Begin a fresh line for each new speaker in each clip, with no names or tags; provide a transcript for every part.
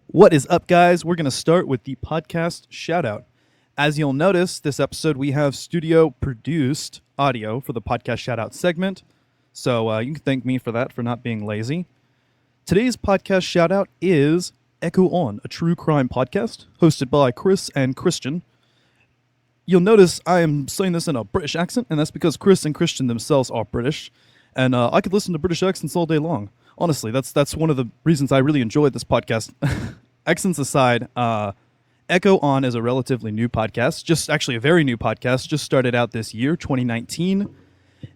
What is up, guys? We're going to start with the podcast shoutout. As you'll notice, this episode we have studio produced audio for the podcast shoutout segment, so you can thank me for that, for not being lazy. Today's podcast shoutout is Echo On, a true crime podcast hosted by Chris and Christian. You'll notice I am saying this in a British accent, and that's because Chris and Christian themselves are British, and I could listen to British accents all day long. Honestly, that's one of the reasons I really enjoyed this podcast. Accents aside, Echo On is a relatively new podcast, actually a very new podcast, just started out this year, 2019,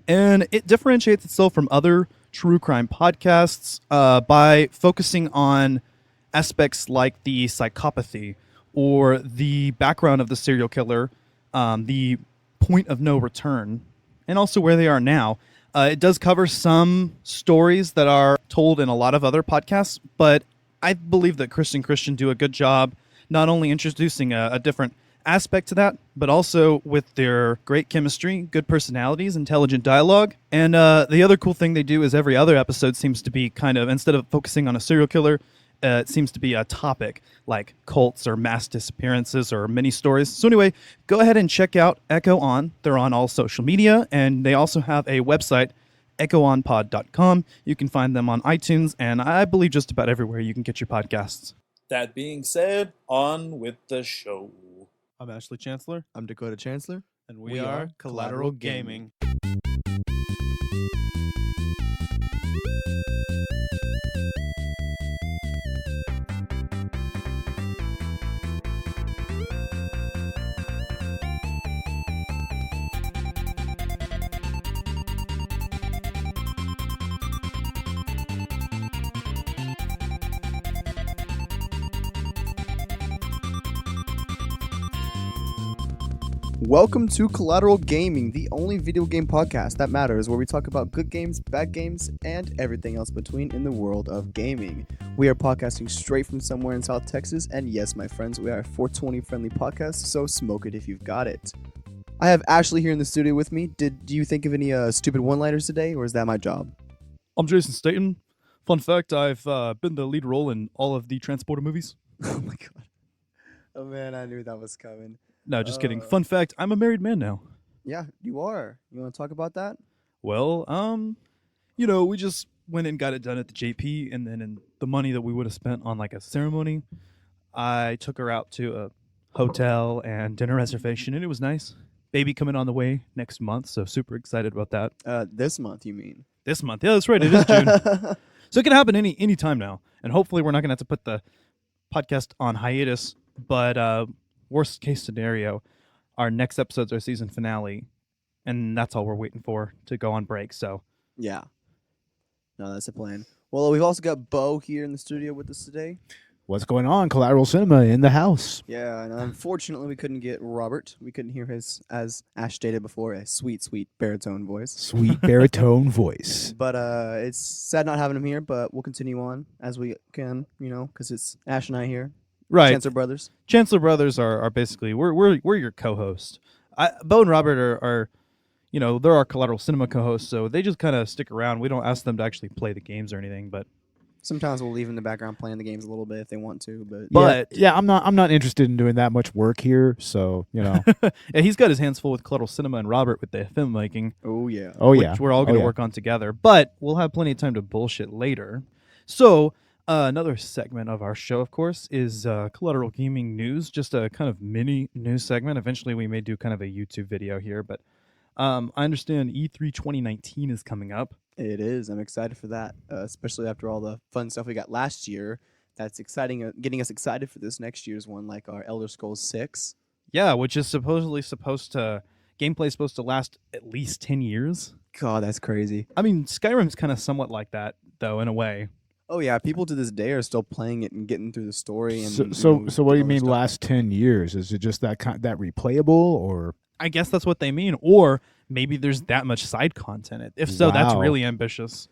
and it differentiates itself from other true crime podcasts by focusing on aspects like the psychopathy or the background of the serial killer, the point of no return, and also where they are now. It does cover some stories that are told in a lot of other podcasts, but I believe that Chris and Christian do a good job not only introducing a different aspect to that, but also with their great chemistry, good personalities, intelligent dialogue. And the other cool thing they do is every other episode seems to be kind of, instead of focusing on a serial killer, it seems to be a topic like cults or mass disappearances or mini stories. So anyway, go ahead and check out Echo On. They're on all social media, and they also have a website, echoonpod.com. You can find them on iTunes, and I believe just about everywhere you can get your podcasts. That being said, on with the show.
I'm Ashley Chancellor.
I'm Dakota Chancellor.
And we are Collateral Gaming.
Welcome to Collateral Gaming, the only video game podcast that matters, where we talk about good games, bad games, and everything else between in the world of gaming. We are podcasting straight from somewhere in South Texas, and yes, my friends, we are a 420 friendly podcast, so smoke it if you've got it. I have Ashley here in the studio with me. Do you think of any stupid one-liners today, or is that my job?
I'm Jason Staten. Fun fact, I've been the lead role in all of the Transporter movies.
Oh my god. Oh man, I knew that was coming.
No, just kidding. Fun fact, I'm a married man now.
Yeah, you are. You want to talk about that?
Well, we just went and got it done at the JP, and then in the money that we would have spent on like a ceremony, I took her out to a hotel and dinner reservation, and it was nice. Baby coming on the way next month, so super excited about that.
This month, you mean?
This month. Yeah, that's right. It is June. So it can happen any time now, and hopefully we're not going to have to put the podcast on hiatus, but worst case scenario, our next episode's our season finale, and that's all we're waiting for to go on break. So
yeah, no, that's the plan. Well, we've also got Bo here in the studio with us today.
What's going on? Collateral Cinema in the house.
Yeah, and unfortunately we couldn't get Robert. We couldn't hear his, as Ash stated before, a sweet baritone voice.
Sweet baritone voice.
But it's sad not having him here, but we'll continue on as we can, because it's Ash and I here.
right,
Chancellor Brothers.
Chancellor Brothers are basically we're your co-host. Bo and Robert are they're our Collateral Cinema co-hosts, so they just kind of stick around. We don't ask them to actually play the games or anything, but
Sometimes we'll leave in the background playing the games a little bit if they want to,
but
yeah, I'm not interested in doing that much work here, so
yeah, he's got his hands full with Collateral Cinema and Robert with the filmmaking.
Oh yeah.
Which we're all going to work on together, but we'll have plenty of time to bullshit later. So another segment of our show, of course, is Collateral Gaming News, just a kind of mini news segment. Eventually, we may do kind of a YouTube video here, but I understand E3 2019 is coming up.
It is. I'm excited for that, especially after all the fun stuff we got last year. That's exciting, getting us excited for this next year's one, like our Elder Scrolls 6.
Yeah, which is gameplay is supposed to last at least 10 years.
God, that's crazy.
I mean, Skyrim's kind of somewhat like that, though, in a way.
Oh yeah, people to this day are still playing it and getting through the story. And
so what do you mean last 10 years? Is it just that replayable, or?
I guess that's what they mean, or maybe there's that much side content. If so, That's really ambitious.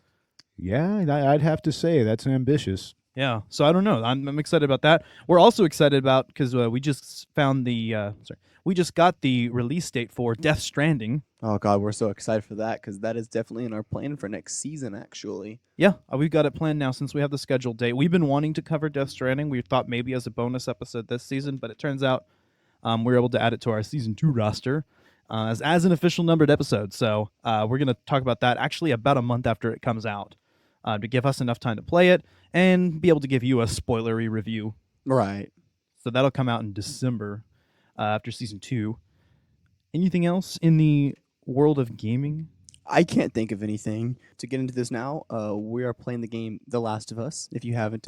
Yeah, I'd have to say that's ambitious.
Yeah, so I don't know. I'm excited about that. We're also excited about because we just found we just got the release date for Death Stranding.
Oh God, we're so excited for that because that is definitely in our plan for next season. Actually,
Yeah, we've got it planned now since we have the scheduled date. We've been wanting to cover Death Stranding. We thought maybe as a bonus episode this season, but it turns out we're able to add it to our season 2 roster as an official numbered episode. So we're gonna talk about that actually about a month after it comes out to give us enough time to play it and be able to give you a spoilery review.
right?
So that'll come out in December after season 2. Anything else in the world of gaming?
I can't think of anything to get into this now. We are playing the game The Last of Us. If you haven't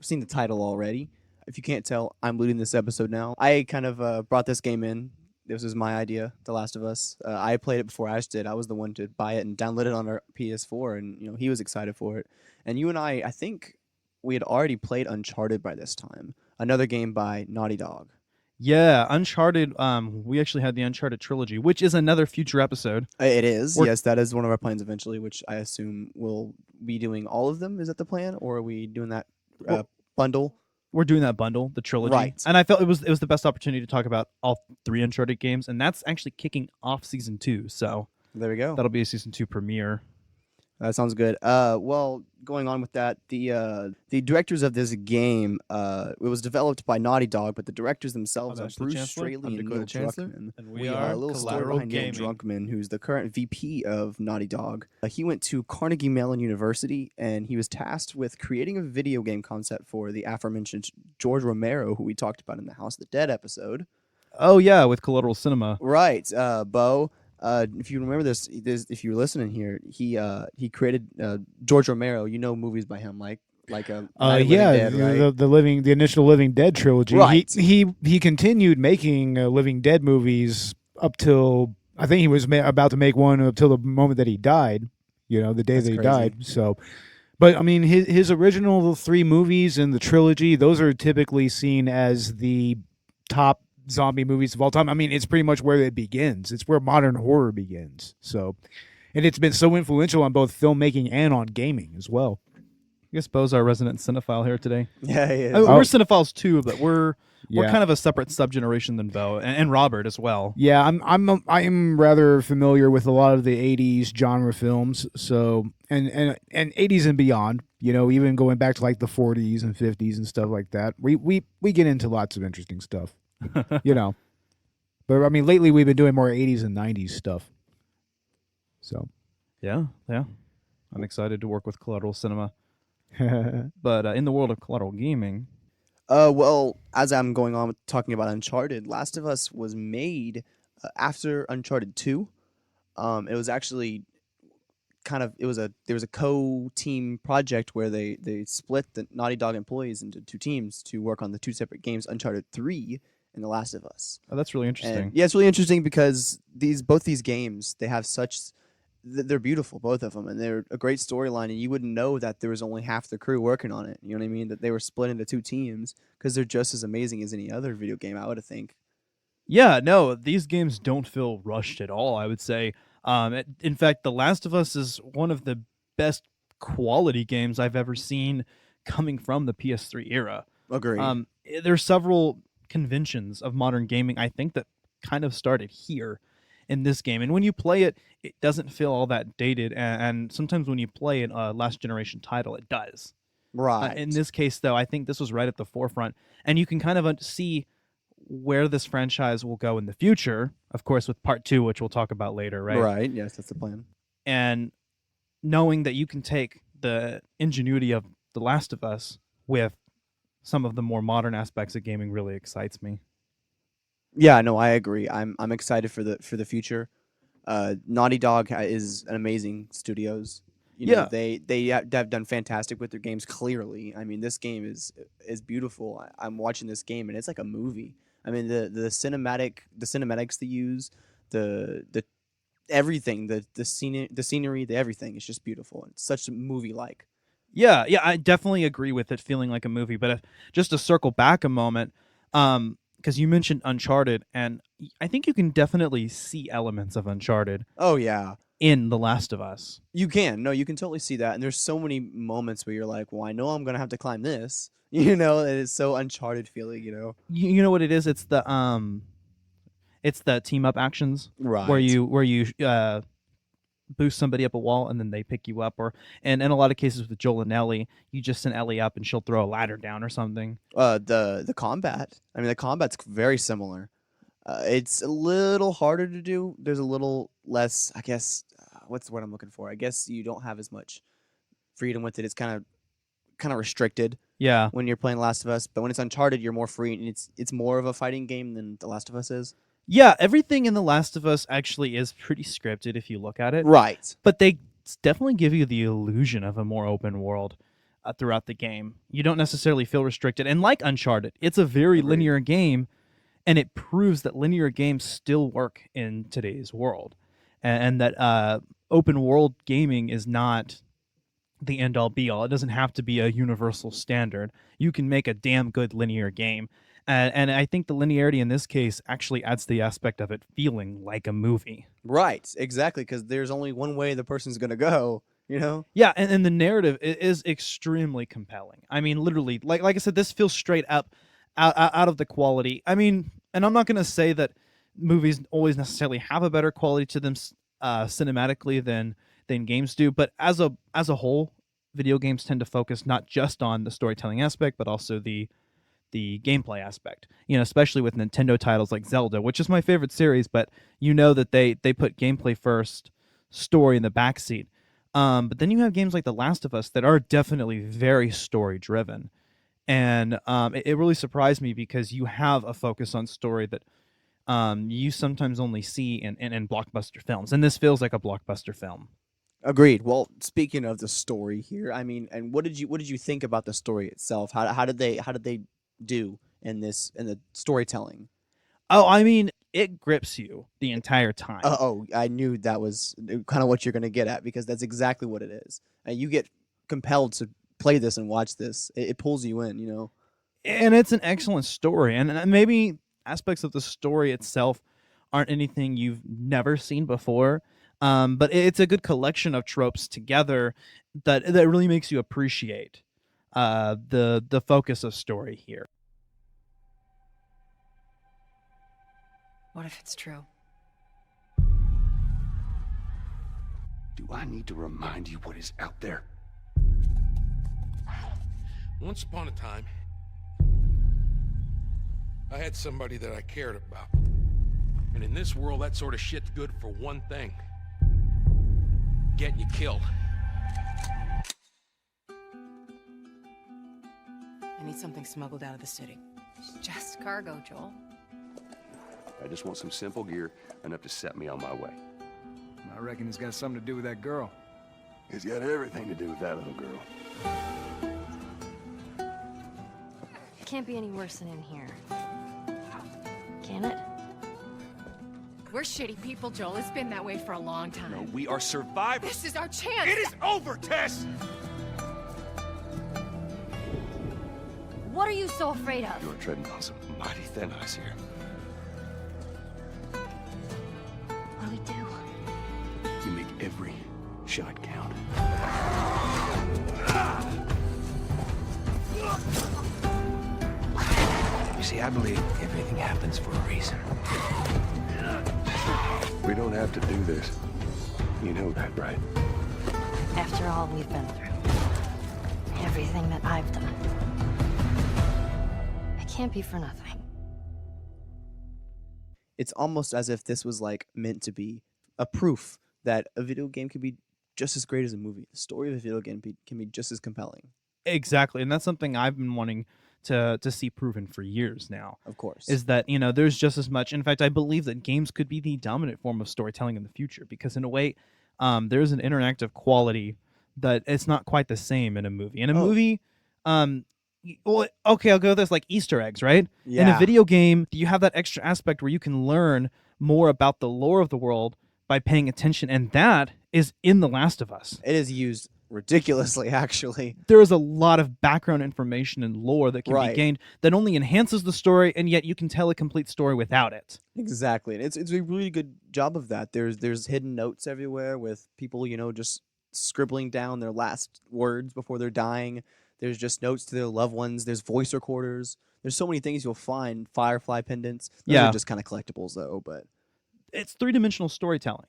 seen the title already, if you can't tell, I'm leading this episode now. I kind of brought this game in. This was my idea, The Last of Us. I played it before Ash did. I was the one to buy it and download it on our PS4, and he was excited for it. And you and I think we had already played Uncharted by this time, another game by Naughty Dog.
Yeah, Uncharted. We actually had the Uncharted trilogy, which is another future episode.
It is.
We're-
Yes, that is one of our plans eventually, which I assume we'll be doing all of them. Is that the plan, or are we doing that bundle?
We're doing that bundle, the trilogy,
Right.
and I felt it was the best opportunity to talk about all 3 Uncharted games, and that's actually kicking off season 2. So
There we go.
that'll be a season 2 premiere.
That sounds good. Well, going on with that, the directors of this game, it was developed by Naughty Dog, but the directors themselves
I'm
are
Ashley
Bruce
Chancellor.
Straley
I'm
and
Dakota
Neil
Chancellor.
Druckmann.
And
We are a little story
Collateral
behind Neil
Gaming.
Druckmann, who's the current VP of Naughty Dog. He went to Carnegie Mellon University, and he was tasked with creating a video game concept for the aforementioned George Romero, who we talked about in the House of the Dead episode.
Oh yeah, with Collateral Cinema.
Right, Bo. If you remember this, if you're listening here, he created George Romero. You know movies by him, like Night of Living Dead, right?
the initial Living Dead trilogy.
Right.
He continued making Living Dead movies up till I think he was about to make one up till the moment that he died. The day
That's
that he
crazy.
died. So, but I mean, his original 3 movies in the trilogy, those are typically seen as the top zombie movies of all time. I mean, it's pretty much where it begins. It's where modern horror begins. So, and it's been so influential on both filmmaking and on gaming as well.
I guess Bo's our resident cinephile here today.
Yeah, he is.
I mean, we're cinephiles too, but we're
Yeah.
kind of a separate subgeneration than Bo and Robert as well.
Yeah, I'm rather familiar with a lot of the '80s genre films. So and '80s and beyond. Even going back to like the '40s and '50s and stuff like that. We get into lots of interesting stuff. But I mean, lately we've been doing more '80s and '90s stuff. So
Yeah. I'm excited to work with Collateral Cinema. But in the world of Collateral Gaming,
Well, as I'm going on with talking about Uncharted, Last of Us was made after Uncharted 2. It was actually there was a co-team project where they split the Naughty Dog employees into 2 teams to work on the 2 separate games, Uncharted 3 and The Last of Us.
oh, that's really interesting.
And yeah, it's really interesting because both these games, they have they're beautiful, both of them, and they're a great storyline, and you wouldn't know that there was only half the crew working on it. You know what I mean? That they were split into 2 teams because they're just as amazing as any other video game, I would think.
Yeah, no, these games don't feel rushed at all, I would say. In fact, The Last of Us is one of the best quality games I've ever seen coming from the PS3 era.
Agreed.
There's several conventions of modern gaming, I think, that kind of started here in this game. And when you play it, it doesn't feel all that dated. And sometimes when you play a last generation title, it does.
right.
In this case, though, I think this was right at the forefront. And you can kind of see where this franchise will go in the future, of course, with part 2, which we'll talk about later, right?
Right. Yes, that's the plan.
And knowing that you can take the ingenuity of The Last of Us with some of the more modern aspects of gaming really excites me.
Yeah, no, I agree. I'm excited for the future. Naughty Dog is an amazing studios.
Yeah.
They have done fantastic with their games. Clearly, I mean, this game is beautiful. I'm watching this game and it's like a movie. I mean, the cinematics they use, the everything, the scenery, the everything is just beautiful. It's such a movie like.
Yeah, I definitely agree with it feeling like a movie. But just to circle back a moment, because you mentioned Uncharted, and I think you can definitely see elements of Uncharted.
Oh yeah.
in The Last of Us.
You can totally see that, and there's so many moments where you're like, well, I know I'm gonna have to climb this. And it's so Uncharted feeling.
You know what it is? It's the team up actions
Right.
where you boost somebody up a wall and then they pick you up, and in a lot of cases with Joel and Ellie, you just send Ellie up and she'll throw a ladder down or something.
The combat. I mean, the combat's very similar. It's a little harder to do. There's a little less, I guess. What's the word I'm looking for? I guess you don't have as much freedom with it. It's kind of restricted.
Yeah.
When you're playing Last of Us, but when it's Uncharted, you're more free, and it's more of a fighting game than The Last of Us is.
Yeah, everything in The Last of Us actually is pretty scripted if you look at it.
Right.
But they definitely give you the illusion of a more open world throughout the game. You don't necessarily feel restricted. And like Uncharted, it's a very linear game, and it proves that linear games still work in today's world. And that open world gaming is not the end-all be-all. It doesn't have to be a universal standard. You can make a damn good linear game. And I think the linearity in this case actually adds the aspect of it feeling like a movie.
Right, exactly, because there's only one way the person's going to go,
Yeah, and the narrative is extremely compelling. I mean, literally, like I said, this feels straight up out of the quality. I mean, and I'm not going to say that movies always necessarily have a better quality to them cinematically than games do, but as a whole, video games tend to focus not just on the storytelling aspect, but also the gameplay aspect, especially with Nintendo titles like Zelda, which is my favorite series, but that they put gameplay first, story in the backseat. But then you have games like The Last of Us that are definitely very story driven. And it really surprised me because you have a focus on story that you sometimes only see in blockbuster films. And this feels like a blockbuster film.
Agreed. Well, speaking of the story here, I mean, and what did you think about the story itself? How did they do in the storytelling?
Oh, I mean, it grips you the entire time.
I knew that was kind of what you're going to get at, because that's exactly what it is. And you get compelled to play this and watch this. It pulls you in,
And it's an excellent story. And maybe aspects of the story itself aren't anything you've never seen before. But it's a good collection of tropes together that really makes you appreciate the focus of story here.
What if it's true?
Do I need to remind you what is out there?
Once upon a time, I had somebody that I cared about. And in this world, that sort of shit's good for one thing. Getting you killed.
I need something smuggled out of the city.
It's just cargo, Joel.
I just want some simple gear enough to set me on my way.
I reckon it's got something to do with that girl.
It's got everything to do with that little girl.
It can't be any worse than in here. Can it?
We're shitty people, Joel. It's been that way for a long time.
No, we are survivors.
This is our chance.
It is over, Tess!
What are you so afraid of?
You're treading on some mighty thin ice here.
What do we do?
You make every shot count.
You see, I believe everything happens for a reason.
We don't have to do this. You know that, right?
After all we've been through. Everything that I've done. It can't be for nothing.
It's almost as if this was like meant to be a proof that a video game can be just as great as a movie. The story of a video game can be just as compelling.
Exactly, and that's something I've been wanting to see proven for years now.
Of course.
Is that, there's just as much. In fact, I believe that games could be the dominant form of storytelling in the future, because in a way, there's an interactive quality that it's not quite the same in a movie. In a movie, well, okay, I'll go with this, like Easter eggs, right?
Yeah.
In a video game, you have that extra aspect where you can learn more about the lore of the world by paying attention, and that is in The Last of Us.
It is used ridiculously, actually.
There is a lot of background information and lore that can be
Right.
gained that only enhances the story, and yet you can tell a complete story without it.
Exactly, and it's a really good job of that. There's hidden notes everywhere with people, just scribbling down their last words before they're dying. There's just notes to their loved ones. There's voice recorders. There's so many things you'll find. Firefly pendants. Those
Yeah.
are just kind of collectibles, though. But
It's three-dimensional storytelling.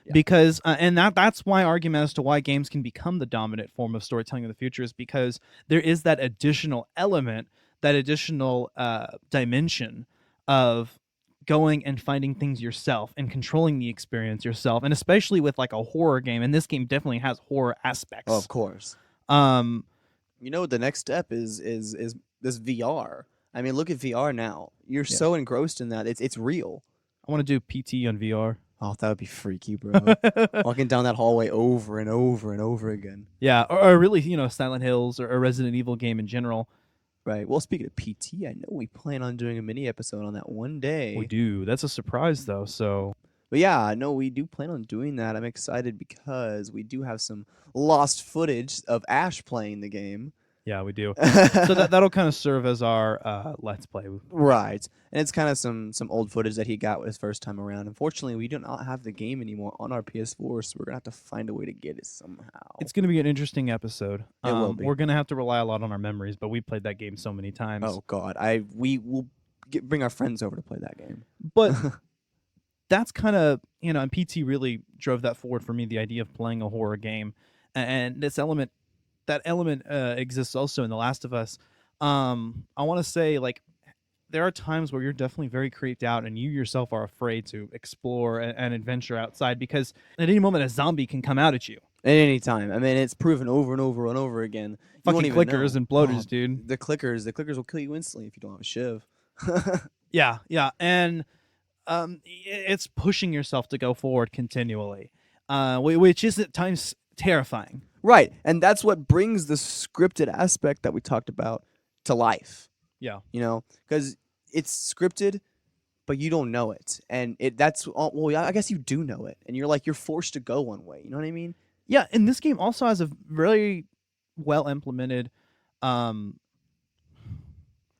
Yeah.
Because and that's my argument as to why games can become the dominant form of storytelling in the future, is because there is that additional element, that additional dimension of going and finding things yourself and controlling the experience yourself, and especially with like a horror game, and this game definitely has horror aspects.
of course, the next step is this VR. I mean, look at VR now. You're so engrossed in that. It's real.
I want to do PT on VR.
Oh, that would be freaky, bro. Walking down that hallway over and over and over again.
Yeah, or really, Silent Hills or a Resident Evil game in general.
Right. Well, speaking of PT, I know we plan on doing a mini episode on that one day.
We do. That's a surprise, though. So,
But yeah, no, we do plan on doing that. I'm excited because we do have some lost footage of Ash playing the game.
yeah, we do. So that'll kind of serve as our Let's Play.
Right. And it's kind of some old footage that he got his first time around. Unfortunately, we do not have the game anymore on our PS4, so we're going to have to find a way to get it somehow.
It's going to be an interesting episode.
It will be.
We're going to have to rely a lot on our memories, but we played that game so many times.
Oh, God. We will bring our friends over to play that game.
But that's kind of, and PT really drove that forward for me, the idea of playing a horror game. And that element exists also in The Last of Us. I want to say, like, there are times where you're definitely very creeped out and you yourself are afraid to explore and adventure outside, because at any moment a zombie can come out at you.
At any time. I mean, it's proven over and over and over again. You won't
Fucking
even
clickers
know.
and bloaters, dude.
The clickers will kill you instantly if you don't have a shiv.
Yeah. And it's pushing yourself to go forward continually, which is at times terrifying.
Right. And that's what brings the scripted aspect that we talked about to life.
Yeah.
Because it's scripted, but you don't know it. And I guess you do know it. And you're forced to go one way. You know what I mean?
Yeah, and this game also has a very well implemented what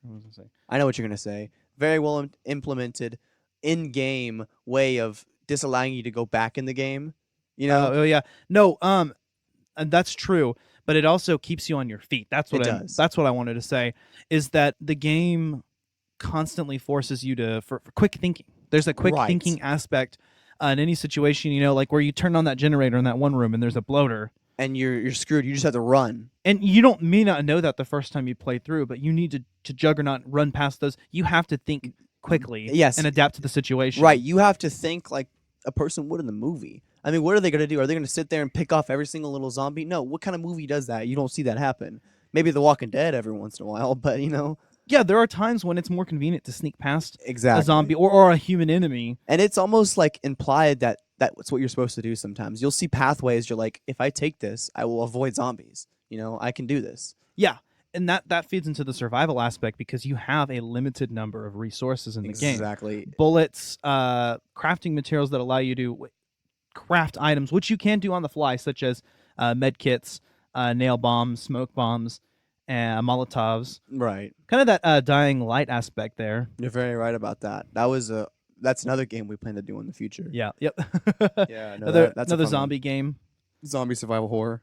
was I saying?
I know what you're going to say. Very well implemented in-game way of disallowing you to go back in the game.
Oh yeah. No, and that's true, but it also keeps you on your feet. That's what that's what I wanted to say, is that the game constantly forces you for quick thinking. There's a quick thinking aspect in any situation, like where you turn on that generator in that one room and there's a bloater.
And you're screwed. You just have to run.
And you may not know that the first time you play through, but you need to juggernaut, run past those. You have to think quickly,
yes,
and adapt to the situation.
Right. You have to think like a person would in the movie. I mean, what are they going to do? Are they going to sit there and pick off every single little zombie? No. What kind of movie does that? You don't see that happen. Maybe The Walking Dead every once in a while, but
Yeah, there are times when it's more convenient to sneak past
exactly.
a zombie or a human enemy.
And it's almost like implied that that's what you're supposed to do sometimes. You'll see pathways. You're like, if I take this, I will avoid zombies. I can do this.
Yeah, and that feeds into the survival aspect, because you have a limited number of resources in the game.
Exactly.
Bullets, crafting materials that allow you to craft items, which you can do on the fly, such as med kits, nail bombs, smoke bombs, and Molotovs.
Right.
Kind of that Dying Light aspect there.
You're very right about that. That's another game we plan to do in the future.
Yeah. Yep.
Yeah. No,
That's
a
another
fun
zombie
one.
game.
Zombie survival horror.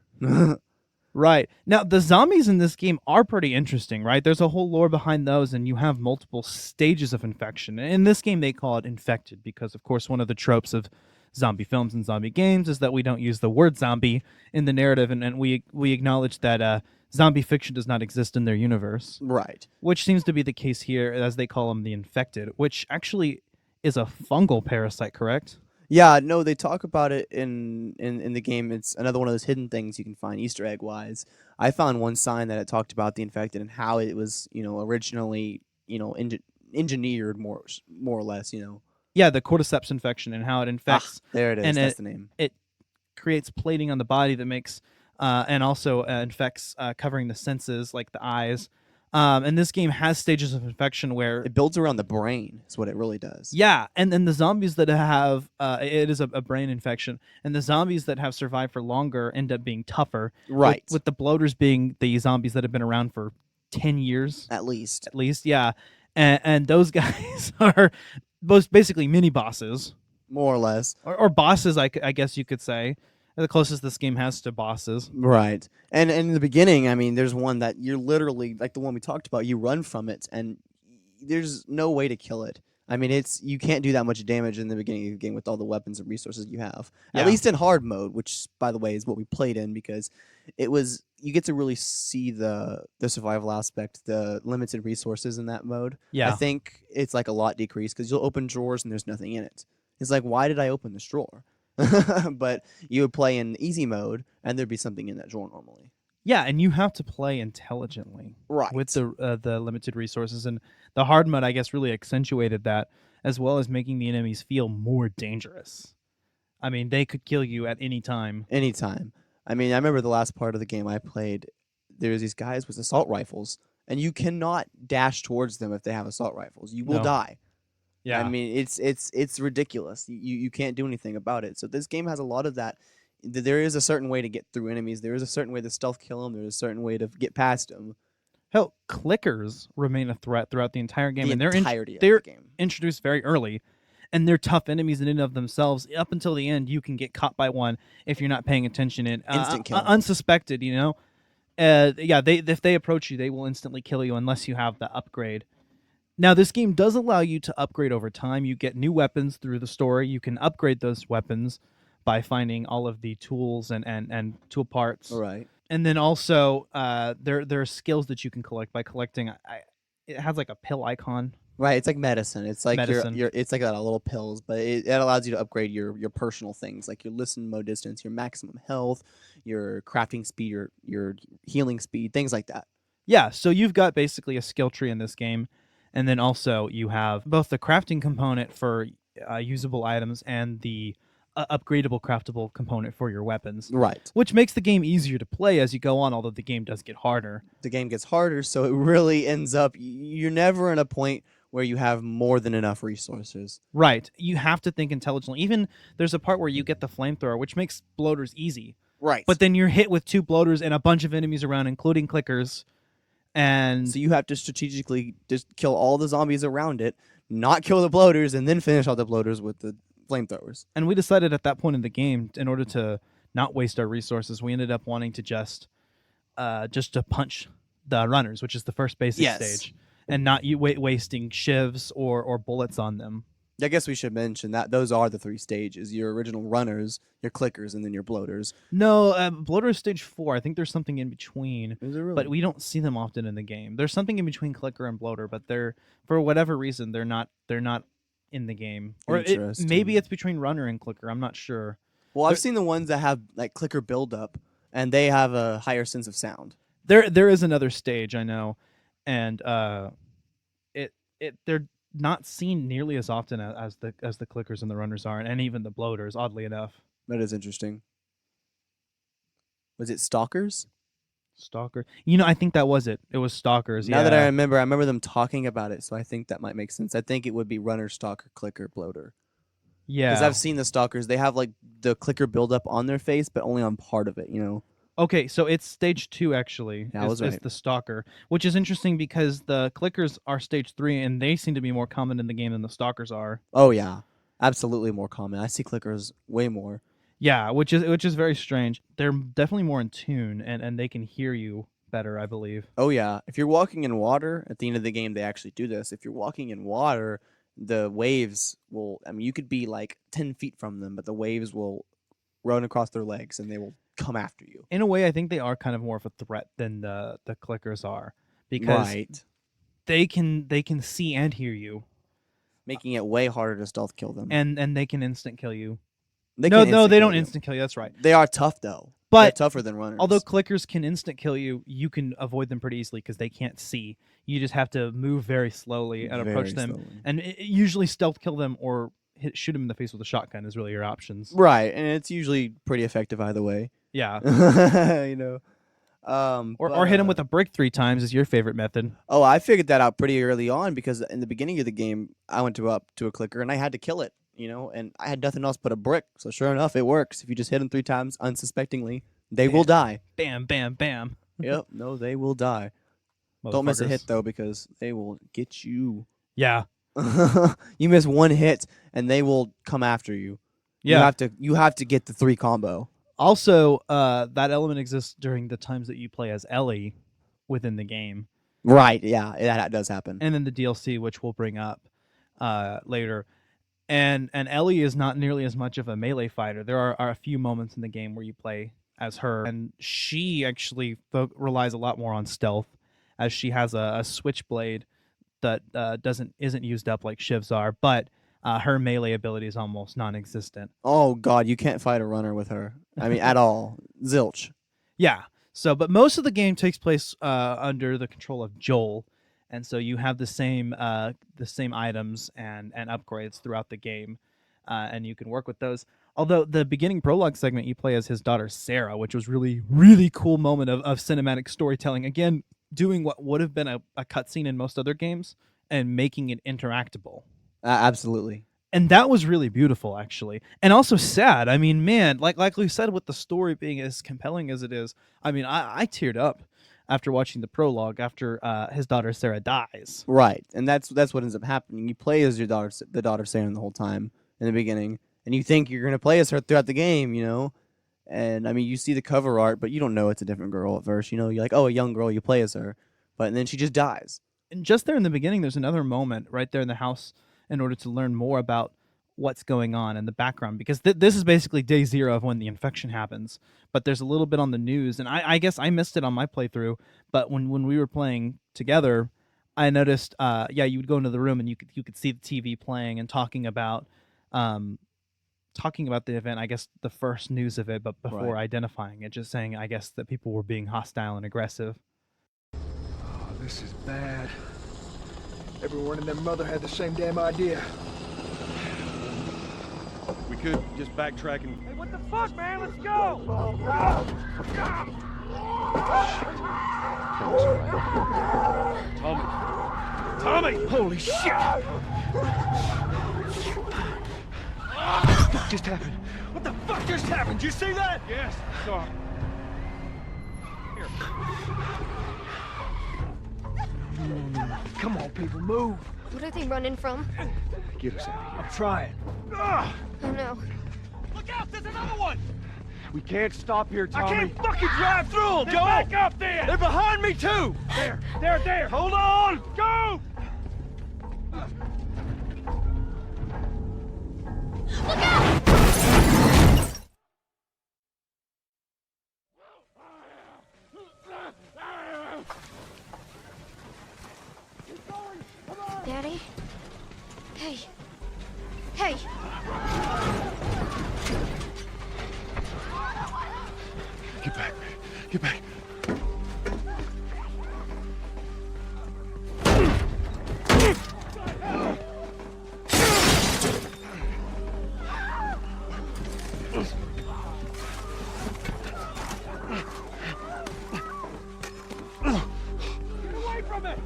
Right. Now, the zombies in this game are pretty interesting, right? There's a whole lore behind those, and you have multiple stages of infection. In this game, they call it infected because, of course, one of the tropes of zombie films and zombie games is that we don't use the word zombie in the narrative, and we acknowledge that zombie fiction does not exist in their universe.
Right.
Which seems to be the case here, as they call them the infected, which actually is a fungal parasite, correct?
Yeah, no, they talk about it in the game. It's another one of those hidden things you can find Easter egg wise. I found one sign that it talked about the infected and how it was, originally, engineered more or less,
Yeah, the cordyceps infection and how it infects.
There it is.
And
that's the name.
It creates plating on the body that makes and also infects covering the senses, like the eyes. And this game has stages of infection where
It builds around the brain. Is what it really does.
yeah, and then the zombies that have it is a brain infection, and the zombies that have survived for longer end up being tougher.
Right.
With the bloaters being the zombies that have been around for 10 years
At least.
at least, yeah, and those guys are basically mini bosses
More or less.
or bosses, I guess you could say, the closest this game has to bosses.
Right. And in the beginning, I mean, there's one that you're literally, like the one we talked about, you run from it, and there's no way to kill it. I mean, you can't do that much damage in the beginning of the game with all the weapons and resources you have.
Yeah.
At least in hard mode, which, by the way, is what we played in, because you get to really see the survival aspect, the limited resources in that mode.
Yeah.
I think it's like a lot decreased, because you'll open drawers and there's nothing in it. It's like, why did I open this drawer? But you would play in easy mode, and there'd be something in that drawer normally.
Yeah, and you have to play intelligently,
Right.
with the limited resources, and the hard mode, I guess, really accentuated that, as well as making the enemies feel more dangerous. I mean, they could kill you at any time.
Anytime. I mean, I remember the last part of the game I played, there's these guys with assault rifles, and you cannot dash towards them if they have assault rifles. You will
No.
die.
Yeah,
I mean, it's ridiculous. You can't do anything about it. So this game has a lot of that. There is a certain way to get through enemies. There is a certain way to stealth kill them. There's a certain way to get past them.
hell, clickers remain a threat throughout the entire game,
The
and they're
entirety of
they're
the game.
introduced very early, and they're tough enemies in and of themselves. Up until the end, you can get caught by one if you're not paying attention. And
Instant kill.
unsuspected, you know. Yeah, if they approach you, they will instantly kill you unless you have the upgrade. Now, this game does allow you to upgrade over time. You get new weapons through the story. You can upgrade those weapons by finding all of the tools and tool parts.
Right.
And then also, there are skills that you can collect by collecting. It has like a pill icon.
Right. It's like medicine. It's like
Medicine.
it's like little pills, but it allows you to upgrade your personal things, like your listen mode distance, your maximum health, your crafting speed, your healing speed, things like that.
Yeah, so you've got basically a skill tree in this game. And then also you have both the crafting component for usable items and the upgradable craftable component for your weapons.
Right.
Which makes the game easier to play as you go on, although the game does get harder.
The game gets harder, so it really ends up you're never in a point where you have more than enough resources.
Right. You have to think intelligently. Even there's a part where you get the flamethrower, which makes bloaters easy.
Right.
But then you're hit with 2 bloaters and a bunch of enemies around, including clickers. And
so you have to strategically just kill all the zombies around it, not kill the bloaters, and then finish all the bloaters with the flamethrowers.
And we decided at that point in the game, in order to not waste our resources, we ended up wanting to just to punch the runners, which is the first basic stage, and not wasting shivs or bullets on them.
I guess we should mention that those are the 3 stages: your original runners, your clickers, and then your bloaters.
No, bloater is stage 4. I think there's something in between.
Is there really?
But we don't see them often in the game. There's something in between clicker and bloater, but they're, for whatever reason, they're not in the game. Or maybe it's between runner and clicker. I'm not sure.
Well, I've seen the ones that have like clicker buildup, and they have a higher sense of sound.
There is another stage, I know, and they're not seen nearly as often as the clickers and the runners are, and even the bloaters, oddly enough.
That is interesting. Was it Stalkers?
Stalker. You know, I think that was it. It was Stalkers.
Now that I remember them talking about it, so I think that might make sense. I think it would be runner, stalker, clicker, bloater.
Yeah.
Because I've seen the Stalkers. They have like the clicker buildup on their face, but only on part of it, you know?
Okay, so it's stage 2 actually.
That was right.
Is the Stalker, which is interesting because the clickers are stage 3, and they seem to be more common in the game than the Stalkers are.
Oh yeah, absolutely more common. I see clickers way more.
Yeah, which is very strange. They're definitely more in tune, and they can hear you better, I believe.
Oh yeah, if you're walking in water, at the end of the game they actually do this. If you're walking in water, the waves will, I mean, you could be like 10 feet from them, but the waves will run across their legs and they will come after you.
In a way, I think they are kind of more of a threat than the clickers are, because they can see and hear you,
making it way harder to stealth kill them.
And they can instant kill you.
They
don't
kill
instant kill you. That's right.
They are tough though.
But
they're tougher than runners.
Although clickers can instant kill you, you can avoid them pretty easily because they can't see. You just have to move very slowly and approach them, and usually stealth kill them or shoot them in the face with a shotgun is really your options.
Right, and it's usually pretty effective either way.
Yeah.
You know,
Or hit him with a brick 3 times is your favorite method.
Oh, I figured that out pretty early on because in the beginning of the game, I went up to a clicker and I had to kill it, and I had nothing else but a brick. So sure enough, it works. If you just hit them 3 times unsuspectingly, they will die.
Bam, bam, bam.
Yep, no, they will die. Don't miss a
Motherfuckers.
hit though because they will get you.
Yeah.
You miss 1 hit and they will come after you.
Yeah.
You have to get the 3 combo.
Also, that element exists during the times that you play as Ellie within the game.
Right, yeah, that does happen.
And then the DLC, which we'll bring up later. And Ellie is not nearly as much of a melee fighter. There are a few moments in the game where you play as her, and she actually relies a lot more on stealth, as she has a switchblade that isn't used up like Shiv's are, but her melee ability is almost non-existent.
Oh god, you can't fight a runner with her. I mean, at all. Zilch.
Yeah. So, but most of the game takes place under the control of Joel, and so you have the same items and upgrades throughout the game, and you can work with those. Although the beginning prologue segment, you play as his daughter Sarah, which was really, really cool moment of cinematic storytelling. Again, doing what would have been a cutscene in most other games and making it interactable.
Absolutely.
And that was really beautiful, actually, and also sad. I mean, man, like we said, with the story being as compelling as it is, I mean, I teared up after watching the prologue after his daughter Sarah dies.
Right, and that's what ends up happening. You play as the daughter Sarah the whole time in the beginning, and you think you're gonna play as her throughout the game, And I mean, you see the cover art, but you don't know it's a different girl at first. You're like, oh, a young girl, you play as her, but then she just dies.
And just there in the beginning, there's another moment right there in the house in order to learn more about what's going on in the background, because this is basically day 0 of when the infection happens, but there's a little bit on the news, and I guess I missed it on my playthrough, but when we were playing together, I noticed you would go into the room and you could see the TV playing and talking about the event, I guess the first news of it, but before identifying it, just saying, I guess, that people were being hostile and aggressive.
Oh, this is bad. Everyone and their mother had the same damn idea.
We could just backtrack and...
Hey, what the fuck, man? Let's go!
Tommy!
Holy shit! What the fuck just happened? What the fuck just happened? Did you see that?
Yes, sorry.
Come on, people, move!
What are they running from?
Get us out of here. I'm trying.
Oh no.
Look out! There's another one! We can't stop here, Tommy.
I can't fucking drive through them, Joel!
Back up there!
They're behind me, too!
There!
Hold on! Go!
Look out! Daddy? Hey. Hey!
Get back, man. Get back.
Get away from it!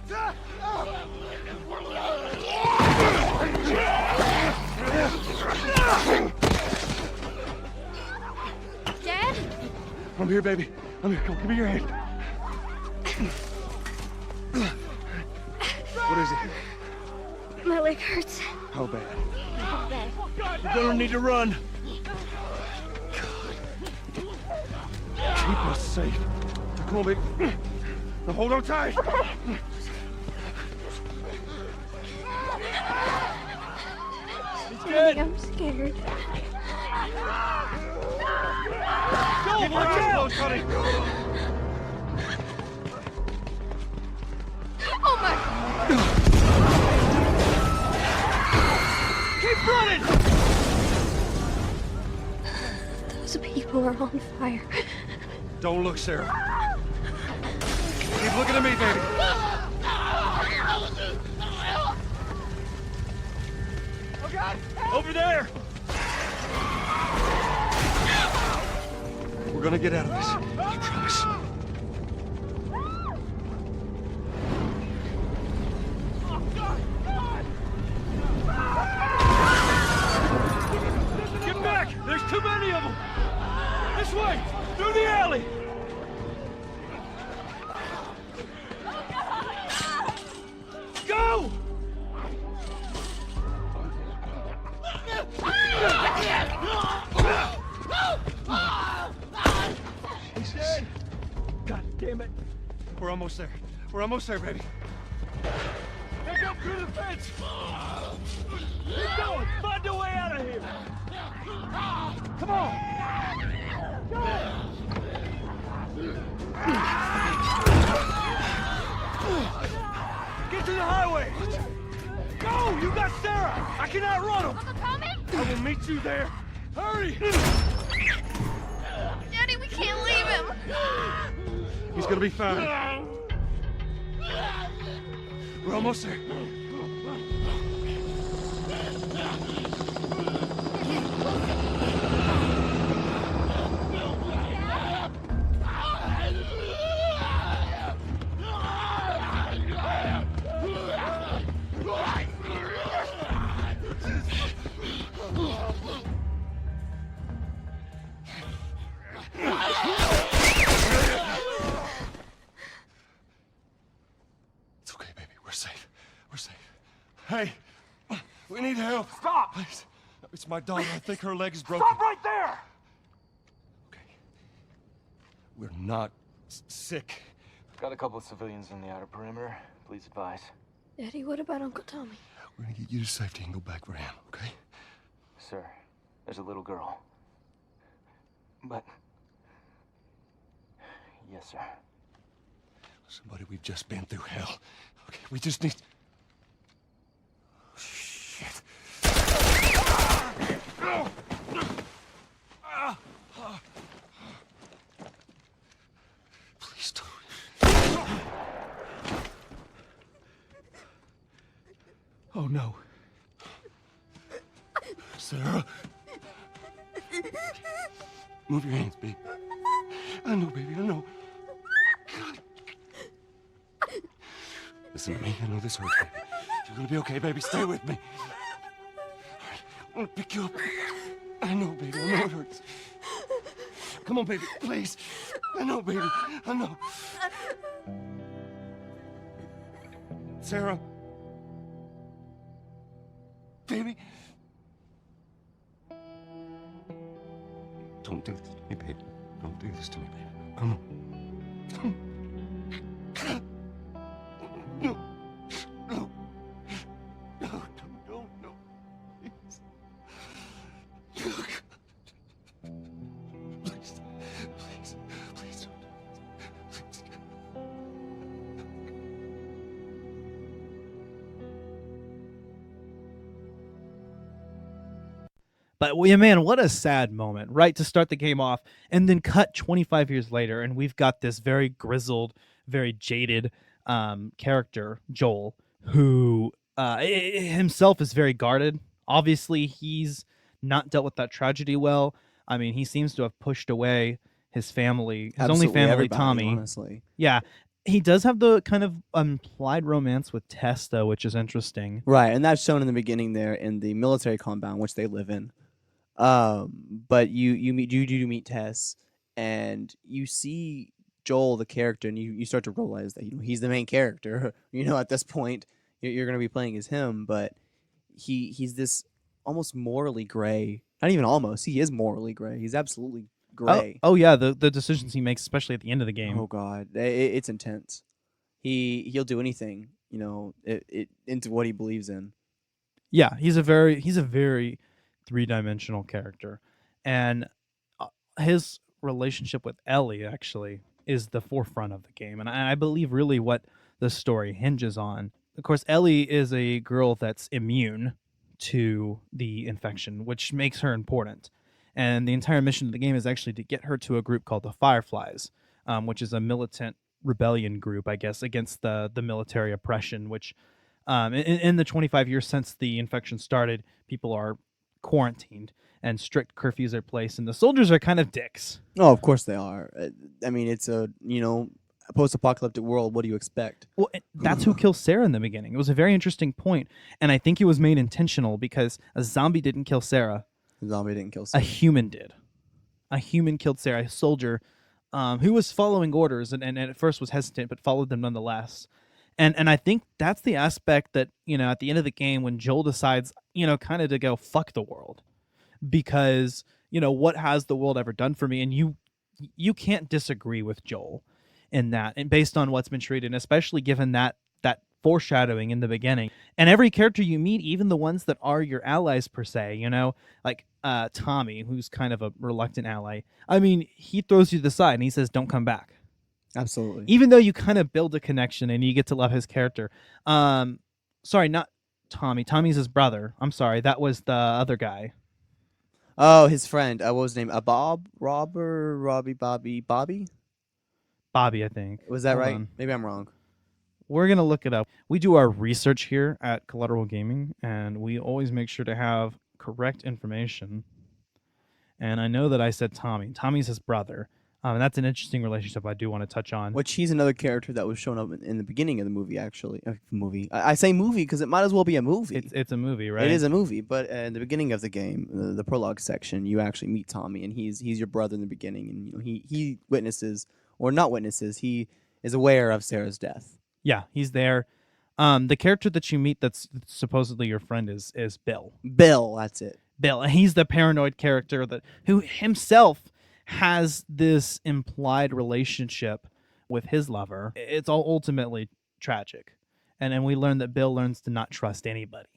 Dad?
I'm here, baby. I'm here. Come, give me your hand. What is it?
My leg hurts.
How bad?
Oh, bad.
You're gonna need to run. Keep us safe. Come on, baby. Now hold on tight.
Daddy, I'm scared.
Go, watch out, honey.
Oh my!
Keep running.
Those people are on fire.
Don't look, Sarah. Keep looking at me, baby. Oh, God. Over there. gonna get out of this. I promise.
Get back! There's too many of them! This way! Through the alley! Go! Jesus. God damn it.
We're almost there. We're almost there, baby.
Take up through the fence! Keep going! Find a way out of here! Come on! Get to the highway! Go! You got Sarah! I can outrun him!
Uncle Tommy?
I will meet you there! Hurry!
Daddy, we can't leave him.
He's gonna be fine. We're almost there. It's okay, baby. We're safe. We're safe. Hey, we need help.
Stop!
Please. It's my daughter. I think her leg is broken.
Stop right there!
Okay. We're not sick.
Got a couple of civilians in the outer perimeter. Please advise.
Daddy, what about Uncle Tommy?
We're gonna get you to safety and go back for him, okay?
Sir, there's a little girl. But... Yes, sir.
Somebody, we've just been through hell. Okay, we just need... Shit. Please don't. Oh, no. Sarah. Move your hands, baby. I know, baby, I know. God. Listen to me, I know this hurts, baby. You're gonna be okay, baby. Stay with me. All right, I'm gonna pick you up. I know, baby, I know it hurts. Come on, baby, please. I know, baby, I know. Sarah. Baby. Don't do this to me, baby. Don't do this to me, baby. Come on. No. No. No, no. Please. Oh, God. Please. Please don't. Please.
But yeah, man, what a sad moment, right? To start the game off and then cut 25 years later, and we've got this very grizzled, very jaded character, Joel, who himself is very guarded. Obviously, he's not dealt with that tragedy well. I mean, he seems to have pushed away his family, his only family,
everybody,
Tommy.
Honestly.
Yeah. He does have the kind of implied romance with Tess, though, which is interesting.
Right, and that's shown in the beginning there in the military compound which they live in. But you do meet Tess, and you see Joel, the character, and you start to realize that he's the main character. At this point, you're going to be playing as him, but he's this almost morally gray. Not even almost. He is morally gray. He's absolutely gray.
Oh yeah, the decisions he makes, especially at the end of the game.
Oh God, it's intense. He'll do anything, into what he believes in.
Yeah, he's a very three-dimensional character, and his relationship with Ellie actually is the forefront of the game, and I believe really what the story hinges on. Of course, Ellie is a girl that's immune to the infection, which makes her important. And the entire mission of the game is actually to get her to a group called the Fireflies, which is a militant rebellion group, I guess, against the military oppression, which in the 25 years since the infection started, people are quarantined. and strict curfews are placed, and the soldiers are kind of dicks.
Oh, of course they are. I mean, it's a post-apocalyptic world. What do you expect?
Well, that's who kills Sarah in the beginning. It was a very interesting point, and I think it was made intentional because a zombie didn't kill Sarah.
The zombie didn't kill
A
Sarah.
human did. A human killed Sarah, a soldier who was following orders and at first was hesitant, but followed them nonetheless. And I think that's the aspect that, at the end of the game when Joel decides, kind of to go fuck the world. Because, what has the world ever done for me? And you can't disagree with Joel in that, and based on what's been treated, and especially given that foreshadowing in the beginning. And every character you meet, even the ones that are your allies per se, like Tommy, who's kind of a reluctant ally. I mean, he throws you to the side and he says, "Don't come back."
Absolutely.
Even though you kind of build a connection and you get to love his character. Sorry, not Tommy. Tommy's his brother. I'm sorry. That was the other guy.
Oh, his friend. What was his name? Bob? Robert? Robbie? Bobby? Bobby?
Bobby, I think.
Was that
Hold
right?
on.
Maybe I'm wrong.
We're going to look it up. We do our research here at Collateral Gaming, and we always make sure to have correct information. And I know that I said Tommy. Tommy's his brother. And that's an interesting relationship I do want to touch on.
Which he's another character that was shown up in the beginning of the movie, actually. Movie. I say movie because it might as well be a movie.
It's a movie, right?
It is a movie, but in the beginning of the game, the prologue section, you actually meet Tommy, and he's your brother in the beginning, and he witnesses, or not witnesses, he is aware of Sarah's death.
Yeah, he's there. The character that you meet that's supposedly your friend is Bill.
Bill, that's it.
Bill. He's the paranoid character who himself has this implied relationship with his lover. It's all ultimately tragic. And then we learn that Bill learns to not trust anybody.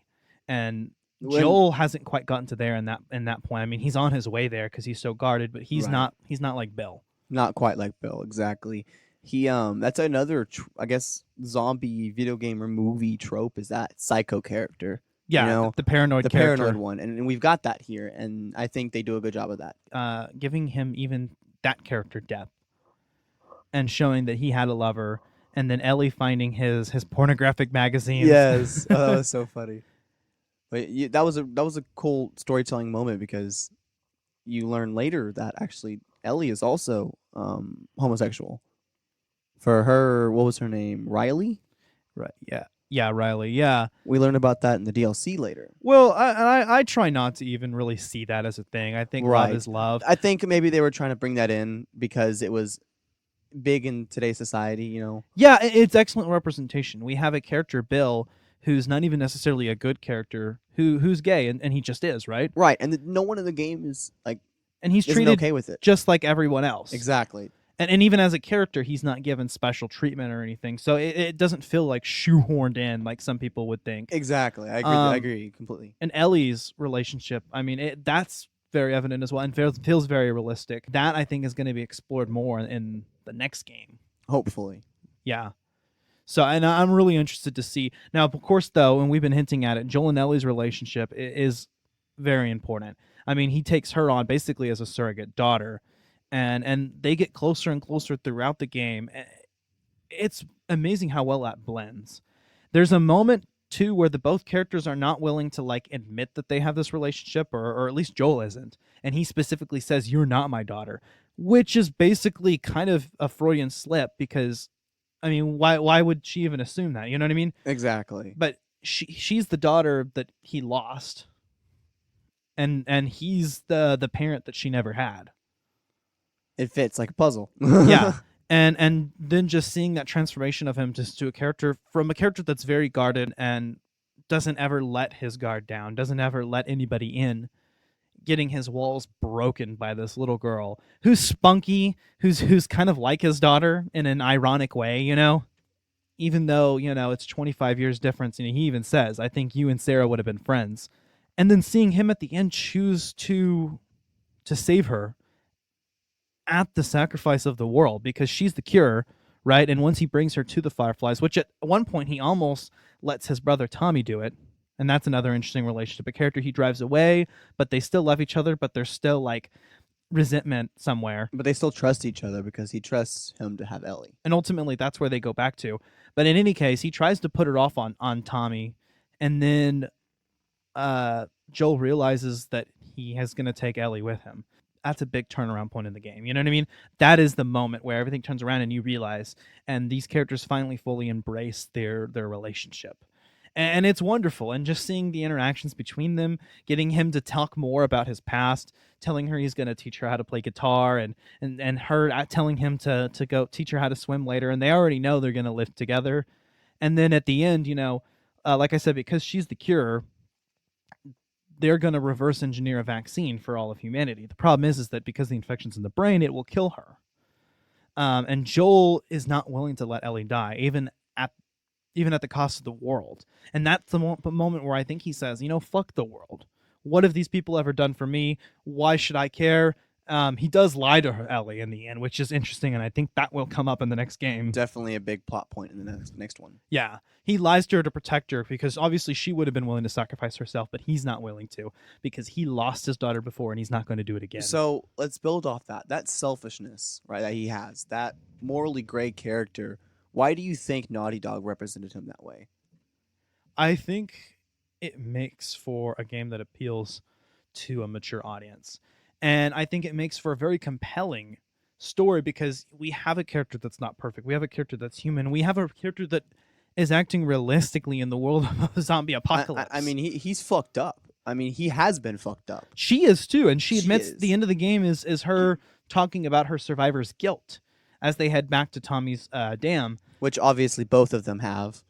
And Joel hasn't quite gotten to there in that point. I mean, he's on his way there because he's so guarded, but he's not like Bill.
Not quite like Bill, exactly. He that's another I guess zombie video game or movie trope is that psycho character.
Yeah, the paranoid character.
Paranoid one, and we've got that here, and I think they do a good job of that.
Giving him even that character depth, and showing that he had a lover, and then Ellie finding his pornographic magazines.
Yes, that was so funny. But that was a cool storytelling moment because you learn later that actually Ellie is also homosexual. For her, what was her name? Riley?
Right. Yeah. Yeah, Riley. Yeah.
We learn about that in the DLC later.
Well, I try not to even really see that as a thing. I think love is love.
I think maybe they were trying to bring that in because it was big in today's society,
Yeah, it's excellent representation. We have a character, Bill, who's not even necessarily a good character, who's gay, and he just is, right?
Right, and no one in the game is
and he's
isn't
treated
okay with it.
Just like everyone else.
Exactly.
And even as a character, he's not given special treatment or anything. So it doesn't feel like shoehorned in like some people would think.
Exactly. I agree completely.
And Ellie's relationship, I mean, that's very evident as well and feels very realistic. That, I think, is going to be explored more in the next game.
Hopefully.
Yeah. So, and I'm really interested to see. Now, of course, though, and we've been hinting at it, Joel and Ellie's relationship is very important. I mean, he takes her on basically as a surrogate daughter. And they get closer and closer throughout the game. It's amazing how well that blends. There's a moment, too, where both characters are not willing to, admit that they have this relationship, or at least Joel isn't. And he specifically says, "You're not my daughter," which is basically kind of a Freudian slip because, I mean, why would she even assume that? You know what I mean?
Exactly.
But she's the daughter that he lost. And he's the parent that she never had.
It fits like a puzzle.
Yeah. And then just seeing that transformation of him just to a character that's very guarded and doesn't ever let his guard down, doesn't ever let anybody in, getting his walls broken by this little girl who's spunky, who's kind of like his daughter in an ironic way, even though, it's 25 years difference. And he even says, "I think you and Sarah would have been friends." And then seeing him at the end choose to save her at the sacrifice of the world because she's the cure, right? And once he brings her to the Fireflies, which at one point he almost lets his brother Tommy do it, and that's another interesting relationship. A character he drives away, but they still love each other, but there's still resentment somewhere.
But they still trust each other because he trusts him to have Ellie.
And ultimately that's where they go back to. But in any case, he tries to put it off on Tommy, and then Joel realizes that he is going to take Ellie with him. That's a big turnaround point in the game. You know what I mean? That is the moment where everything turns around and you realize, and these characters finally fully embrace their relationship. And it's wonderful. And just seeing the interactions between them, getting him to talk more about his past, telling her he's going to teach her how to play guitar, and her telling him to go teach her how to swim later. And they already know they're going to live together. And then at the end, like I said, because she's the cure, they're going to reverse engineer a vaccine for all of humanity. The problem is that because the infection's in the brain, it will kill her. And Joel is not willing to let Ellie die, even at the cost of the world. And that's the moment where I think he says, fuck the world. What have these people ever done for me? Why should I care? He does lie to her, Ellie, in the end, which is interesting, and I think that will come up in the next game.
Definitely a big plot point in the next one.
Yeah. He lies to her to protect her because obviously she would have been willing to sacrifice herself, but he's not willing to because he lost his daughter before and he's not going to do it again.
So let's build off that. That selfishness, right, that he has, that morally gray character. Why do you think Naughty Dog represented him that way?
I think it makes for a game that appeals to a mature audience. And I think it makes for a very compelling story because we have a character that's not perfect. We have a character that's human. We have a character that is acting realistically in the world of a zombie apocalypse.
I mean, he's fucked up. I mean, he has been fucked up.
She is too. And she admits the end of the game is her talking about her survivor's guilt as they head back to Tommy's dam.
Which obviously both of them have.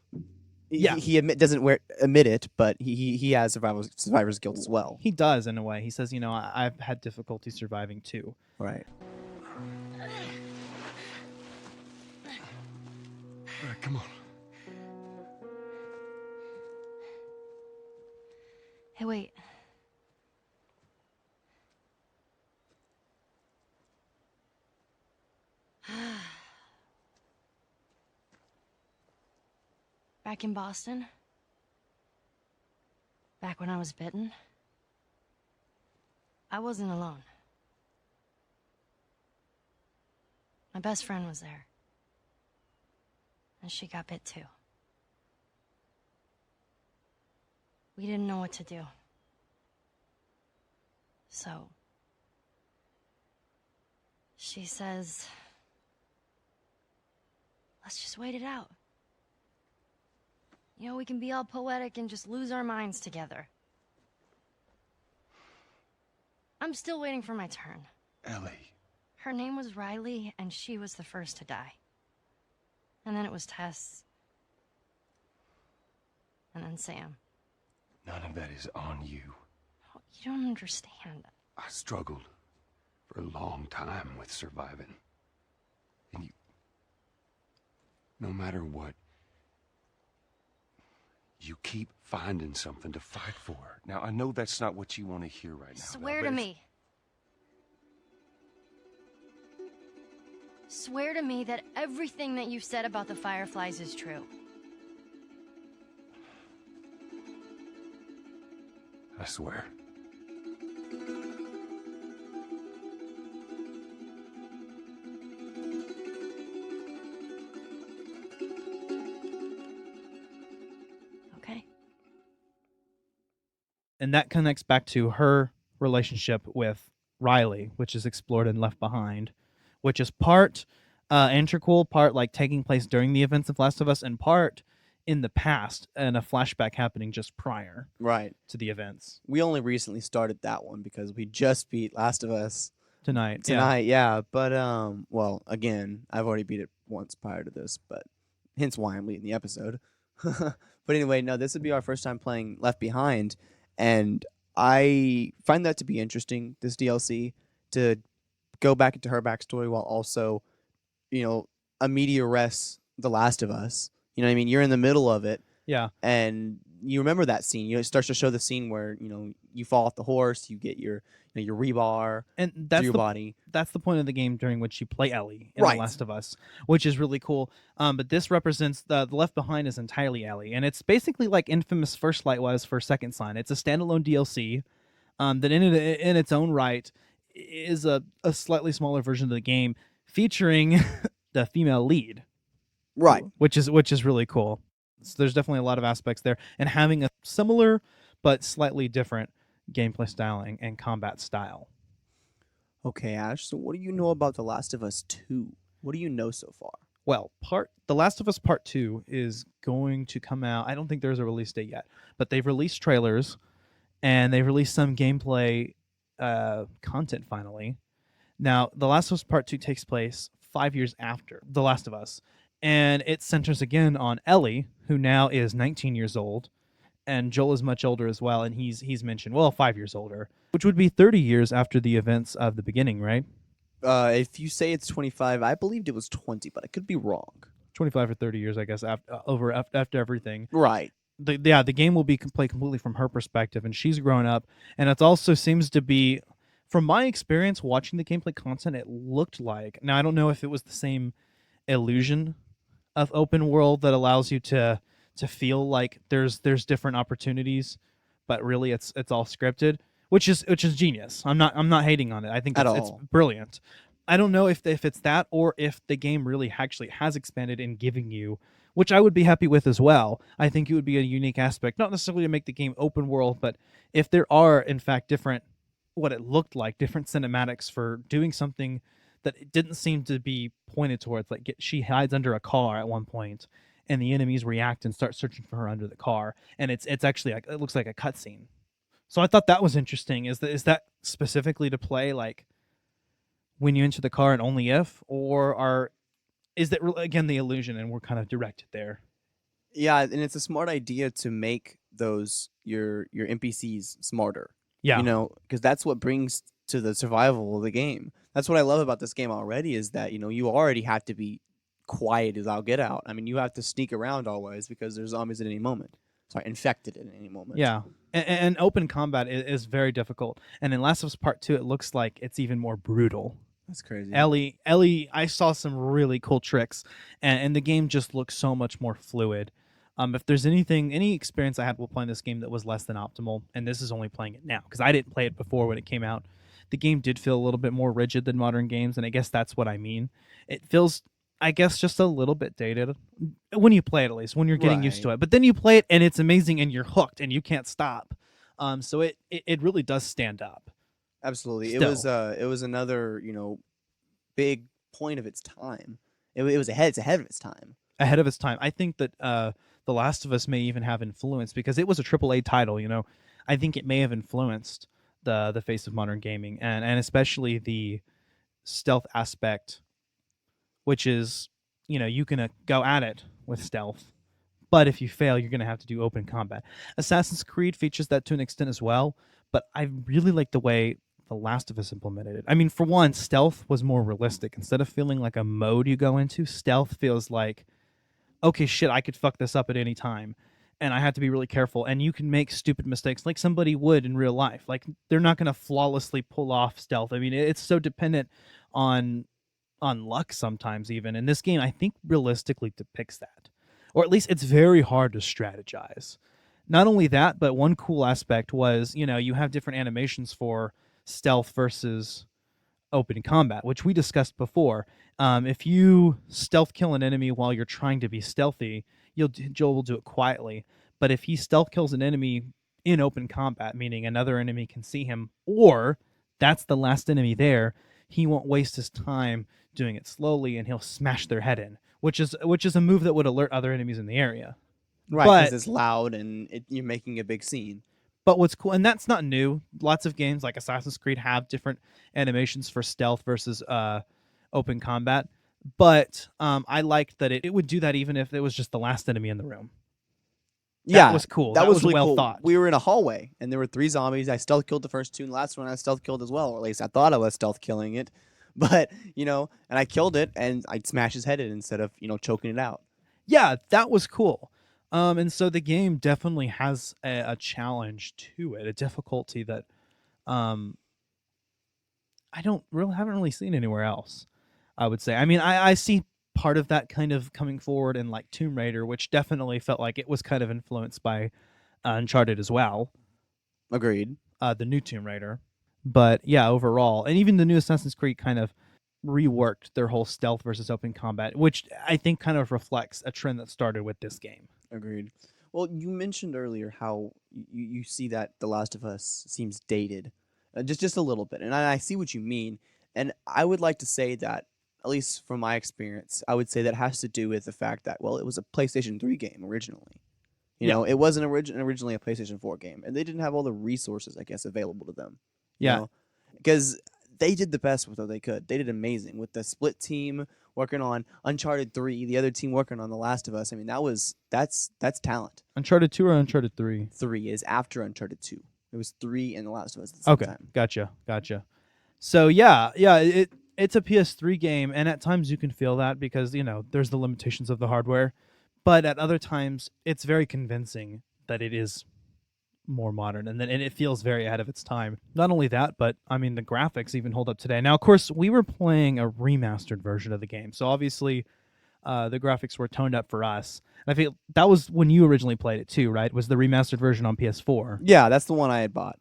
Yeah.
He doesn't admit it, but he has survivor's guilt as well.
He does, in a way. He says, I've had difficulty surviving too.
Right.
All right, come on.
Hey, wait. Back in Boston? Back when I was bitten? I wasn't alone. My best friend was there. And she got bit too. We didn't know what to do. So, she says, let's just wait it out. We can be all poetic and just lose our minds together. I'm still waiting for my turn.
Ellie.
Her name was Riley, and she was the first to die. And then it was Tess. And then Sam.
None of that is on you.
Oh, you don't understand.
I struggled for a long time with surviving. And no matter what, you keep finding something to fight for. Now, I know that's not what you want to hear right now.
Swear to me. Swear to me that everything that you've said about the Fireflies is true.
I swear.
Okay.
And that connects back to her relationship with Riley, which is explored in Left Behind, which is part integral, part like taking place during the events of Last of Us, and part in the past and a flashback happening just prior to the events.
We only recently started that one because we just beat Last of Us
tonight.
Yeah. But well, again, I've already beat it once prior to this, but hence why I'm leading the episode. But anyway, no, this would be our first time playing Left Behind, and I find that to be interesting, this DLC, to go back into her backstory while also, a media res The Last of Us. You know what I mean? You're in the middle of it.
Yeah.
And you remember that scene. It starts to show the scene where, you fall off the horse, you get your rebar
and that's
your body.
That's the point of the game during which you play Ellie in The Last of Us, which is really cool. But this represents the Left Behind is entirely Ellie, and it's basically like Infamous First Light was for Second Son. It's a standalone DLC that in its own right is a slightly smaller version of the game featuring the female lead.
Right.
Which is really cool. So there's definitely a lot of aspects there. And having a similar but slightly different gameplay style and combat style.
Okay, Ash. So what do you know about The Last of Us 2? What do you know so far?
Well, The Last of Us Part 2 is going to come out. I don't think there's a release date yet, but they've released trailers and they've released some gameplay content finally. Now, The Last of Us Part 2 takes place 5 years after The Last of Us, and it centers again on Ellie, who now is 19 years old, and Joel is much older as well, and he's mentioned, 5 years older, which would be 30 years after the events of the beginning, right?
If you say it's 25, I believed it was 20, but I could be wrong.
25 or 30 years, I guess, after everything.
Right.
The game will be played completely from her perspective, and she's grown up, and it also seems to be, from my experience watching the gameplay content, it looked like, now I don't know if it was the same illusion of open world that allows you to feel like there's different opportunities, but really it's all scripted, which is genius. I'm not hating on it. I think it's brilliant. I don't know if it's that or if the game really actually has expanded in giving you, which I would be happy with as well. I think it would be a unique aspect, not necessarily to make the game open world, but if there are in fact different, what it looked like, different cinematics for doing something that it didn't seem to be pointed towards. Like she hides under a car at one point, and the enemies react and start searching for her under the car, and it's actually like, it looks like a cutscene. So I thought that was interesting. Is that specifically to play like when you enter the car and only if, or is that again the illusion and we're kind of directed there?
Yeah, and it's a smart idea to make those your NPCs smarter.
Yeah,
you know, because that's what brings to the survival of the game. That's what I love about this game already, is that, you know, you already have to be quiet as I'll get out. I mean, you have to sneak around always because there's zombies at any moment. Sorry, infected at any moment.
Yeah, and open combat is very difficult. And in Last of Us Part 2, it looks like it's even more brutal.
That's crazy.
Ellie, I saw some really cool tricks, and the game just looks so much more fluid. If there's any experience I had while playing this game that was less than optimal, and this is only playing it now, because I didn't play it before when it came out, the game did feel a little bit more rigid than modern games, and I guess that's what I mean. It feels, I guess, just a little bit dated when you play it, at least, when you're getting used to it. But then you play it, and it's amazing, and you're hooked, and you can't stop. So it really does stand up.
Absolutely.
Still.
It was another, you know, big point of its time. It's ahead of its time.
Ahead of its time. I think that The Last of Us may even have influence, because it was a AAA title, you know. I think it may have influenced the face of modern gaming, and especially the stealth aspect, which is, you know, you can go at it with stealth, but if you fail, you're going to have to do open combat. Assassin's Creed features that to an extent as well, but I really like the way The Last of Us implemented it. I mean, for one, stealth was more realistic. Instead of feeling like a mode you go into, stealth feels like, okay, shit, I could fuck this up at any time, and I have to be really careful. And you can make stupid mistakes like somebody would in real life. Like, they're not going to flawlessly pull off stealth. I mean, it's so dependent on luck sometimes even. And this game, I think, realistically depicts that. Or at least it's very hard to strategize. Not only that, but one cool aspect was, you know, you have different animations for stealth versus open combat, which we discussed before. If you stealth kill an enemy while you're trying to be stealthy, Joel will do it quietly. But if he stealth kills an enemy in open combat, meaning another enemy can see him, or that's the last enemy there, he won't waste his time doing it slowly, and he'll smash their head in, which is a move that would alert other enemies in the area.
Right, because it's loud and you're making a big scene.
But what's cool, and that's not new. Lots of games like Assassin's Creed have different animations for stealth versus open combat. But I liked that it would do that even if it was just the last enemy in the room. That was cool. That was really well thought.
We were in a hallway, and there were 3 zombies. I stealth killed the first 2, and the last one I stealth killed as well. Or at least I thought I was stealth killing it. But, you know, and I killed it, and I'd smash his head in instead of, you know, choking it out.
Yeah, that was cool. And so the game definitely has a challenge to it, a difficulty that haven't really seen anywhere else, I would say. I mean, I see part of that kind of coming forward in like Tomb Raider, which definitely felt like it was kind of influenced by Uncharted as well.
Agreed.
The new Tomb Raider. But yeah, overall, and even the new Assassin's Creed kind of reworked their whole stealth versus open combat, which I think kind of reflects a trend that started with this game.
Agreed. Well, you mentioned earlier how you see that The Last of Us seems dated, just a little bit, and I see what you mean. And I would like to say that, at least from my experience, I would say that has to do with the fact that, well, it was a PlayStation 3 game originally. You
Yeah.
know, it wasn't originally a PlayStation 4 game, and they didn't have all the resources, I guess, available to them.
Yeah.
Because they did the best with what they could. They did amazing with the split team working on Uncharted 3, the other team working on The Last of Us. I mean, that's talent.
Uncharted 2 or Uncharted 3?
3 is after Uncharted 2. It was 3 and The Last of Us at the same
Okay,
time.
gotcha. So yeah, it's a PS3 game, and at times you can feel that because there's the limitations of the hardware, but at other times it's very convincing that it is more modern, and it feels very ahead of its time. Not only that, but I mean the graphics even hold up today. Now, of course, we were playing a remastered version of the game, so obviously the graphics were toned up for us. And I feel that was when you originally played it too, right? Was the remastered version on PS4?
Yeah, that's the one I had bought.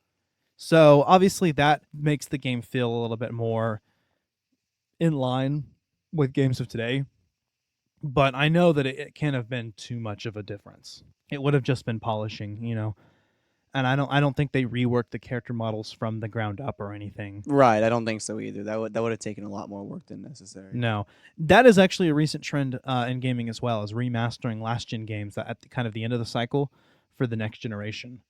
So obviously that makes the game feel a little bit more in line with games of today. But I know that it can't have been too much of a difference. It would have just been polishing, And I don't think they reworked the character models from the ground up or anything.
Right, I don't think so either. That would have taken a lot more work than necessary.
No, that is actually a recent trend in gaming as well, as remastering last gen games at the end of the cycle for the next generation.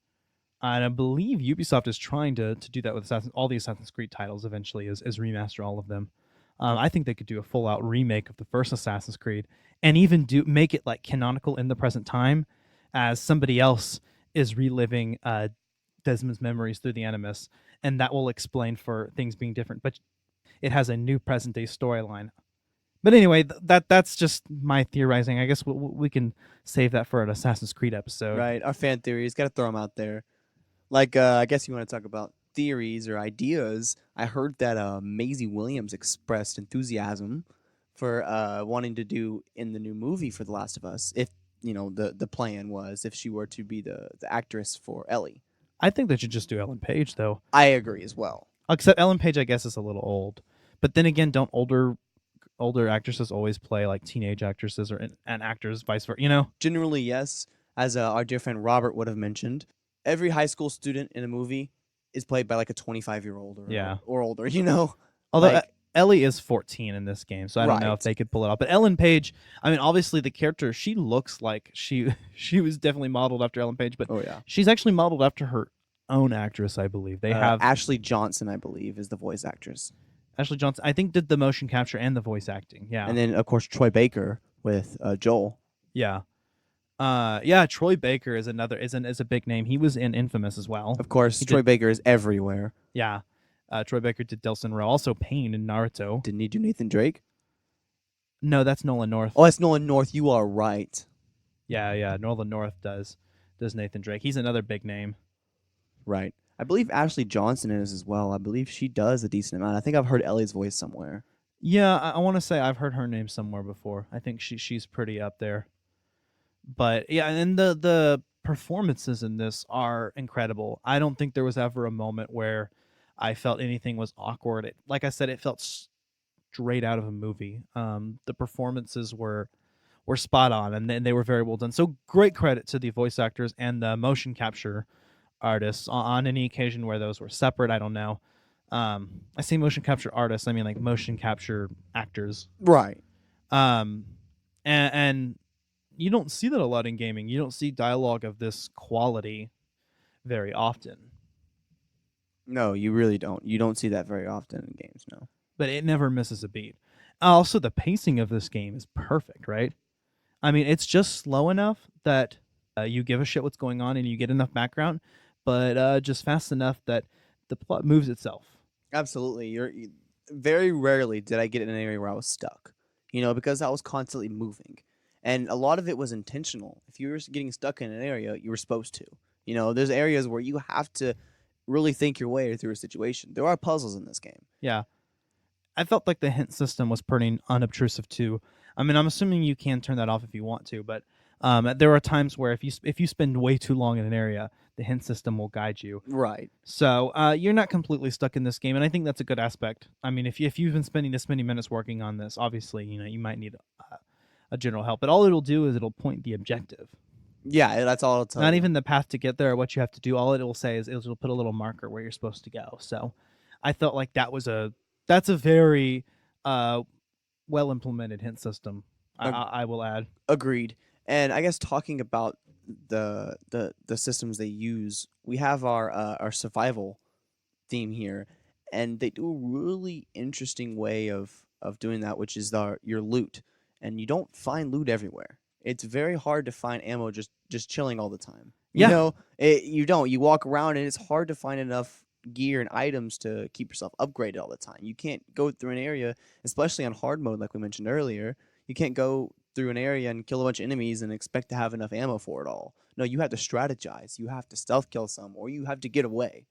And I believe Ubisoft is trying to do that with all the Assassin's Creed titles eventually, is remaster all of them. I think they could do a full out remake of the first Assassin's Creed and even make it like canonical in the present time, as somebody else is reliving Desmond's memories through the Animus, and that will explain for things being different. But it has a new present day storyline. But anyway, that's just my theorizing. I guess we can save that for an Assassin's Creed episode.
Right, our fan theories, got to throw them out there. Like, I guess you want to talk about theories or ideas. I heard that Maisie Williams expressed enthusiasm for wanting to do in the new movie for The Last of Us. If the plan was if she were to be the actress for Ellie.
I think they should just do Ellen Page, though.
I agree as well.
Except Ellen Page, I guess, is a little old. But then again, don't older actresses always play like teenage actresses and actors, vice versa?
Generally, yes. As our dear friend Robert would have mentioned, every high school student in a movie is played by like a 25-year-old or older.
Although Ellie is 14 in this game, so I don't know if they could pull it off. But Ellen Page, I mean, obviously the character, she looks like she was definitely modeled after Ellen Page, but she's actually modeled after her own actress, I believe. They have
Ashley Johnson, I believe, is the voice actress.
Ashley Johnson, I think, did the motion capture and the voice acting. Yeah,
and then of course Troy Baker with Joel.
Yeah. Troy Baker is a big name. He was in Infamous as well.
Of course, Troy Baker is everywhere.
Yeah. Troy Baker did Delson Rowe, also Pain in Naruto.
Didn't he do Nathan Drake?
No, that's Nolan North.
Oh, that's Nolan North. You are right.
Yeah. Nolan North does Nathan Drake. He's another big name.
Right. I believe Ashley Johnson is as well. I believe she does a decent amount. I think I've heard Ellie's voice somewhere.
Yeah, I want to say I've heard her name somewhere before. I think she's pretty up there. But yeah, and the performances in this are incredible. I don't think there was ever a moment where I felt anything was awkward. Like I said, it felt straight out of a movie. The performances were spot on, and they were very well done. So great credit to the voice actors and the motion capture artists on any occasion where those were separate. I don't know. I say motion capture artists, I mean like motion capture actors.
Right.
And you don't see that a lot in gaming. You don't see dialogue of this quality very often.
No, you really don't. You don't see that very often in games, no.
But it never misses a beat. Also, the pacing of this game is perfect, right? I mean, it's just slow enough that you give a shit what's going on and you get enough background, but just fast enough that the plot moves itself.
Absolutely. Very rarely did I get in an area where I was stuck, because I was constantly moving. And a lot of it was intentional. If you were getting stuck in an area, you were supposed to. There's areas where you have to really think your way through a situation. There are puzzles in this game.
Yeah. I felt like the hint system was pretty unobtrusive too. I mean, I'm assuming you can turn that off if you want to, but there are times where if you spend way too long in an area, the hint system will guide you.
Right.
So you're not completely stuck in this game, and I think that's a good aspect. I mean, if you've been spending this many minutes working on this, obviously, you might need a general help. But all it'll do is it'll point the objective.
Yeah, that's all it'll tell
Not
you.
even the path to get there or what you have to do. All it will say is it'll put a little marker where you're supposed to go. So I felt like that's a very well implemented hint system. I will add.
Agreed. And I guess talking about the systems they use, we have our survival theme here, and they do a really interesting way of doing that, which is your loot. And you don't find loot everywhere. It's very hard to find ammo just chilling all the time. You
Yeah.
know, you don't. You walk around and it's hard to find enough gear and items to keep yourself upgraded all the time. You can't go through an area, especially on hard mode, like we mentioned earlier. You can't go through an area and kill a bunch of enemies and expect to have enough ammo for it all. No, you have to strategize. You have to stealth kill some, or you have to get away.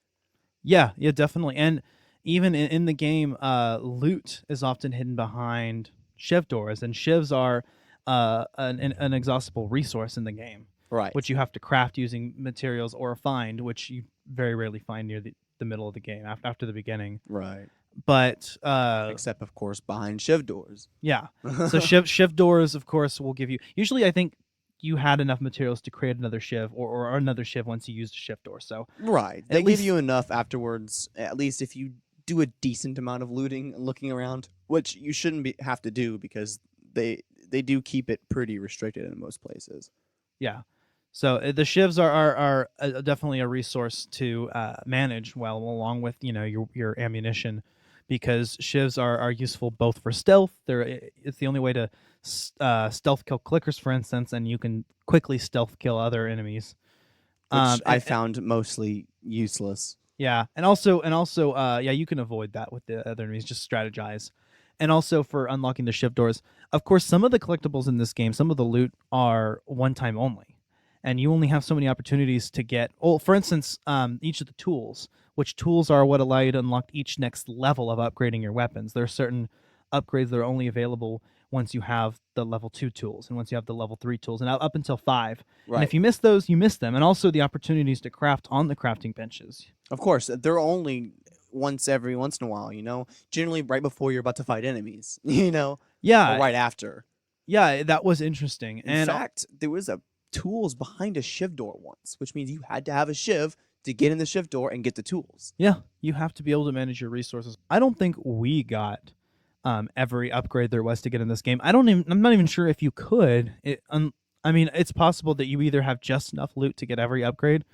Yeah, definitely. And even in the game, loot is often hidden behind shiv doors, and shivs are an inexhaustible resource in the game,
Right.
which you have to craft using materials or find, which you very rarely find near the middle of the game after the beginning.
Right.
But
Except, of course, behind shiv doors.
yeah, so shiv doors, of course, will give you. Usually, I think you had enough materials to create another shiv or another shiv once you used a shiv door. So
Right.
At
They give
least-
you enough afterwards, at least if you do a decent amount of looting and looking around, which you shouldn't have to do because they do keep it pretty restricted in most places.
yeah. So the shivs are definitely a resource to manage well, along with your ammunition, because shivs are useful both for stealth. It's the only way to stealth kill clickers, for instance, and you can quickly stealth kill other enemies.
Which I found mostly useless.
Yeah, and also, you can avoid that with the other enemies. Just strategize. And also for unlocking the shiv doors, of course, some of the collectibles in this game, some of the loot are one time only, and you only have so many opportunities to get. Well, for instance, each of the tools, which tools are what allow you to unlock each next level of upgrading your weapons. There are certain upgrades that are only available once you have the level 2 tools and once you have the level 3 tools, and up until 5.
Right.
And if you miss those, you miss them. And also the opportunities to craft on the crafting benches.
Of course, they're only once in a while, generally right before you're about to fight enemies,
Yeah.
or right after.
Yeah, that was interesting.
In fact, there was a tools behind a shiv door once, which means you had to have a shiv to get in the shiv door and get the tools.
Yeah, you have to be able to manage your resources. I don't think we got every upgrade there was to get in this game. I'm not even sure if you could. I mean, it's possible that you either have just enough loot to get every upgrade,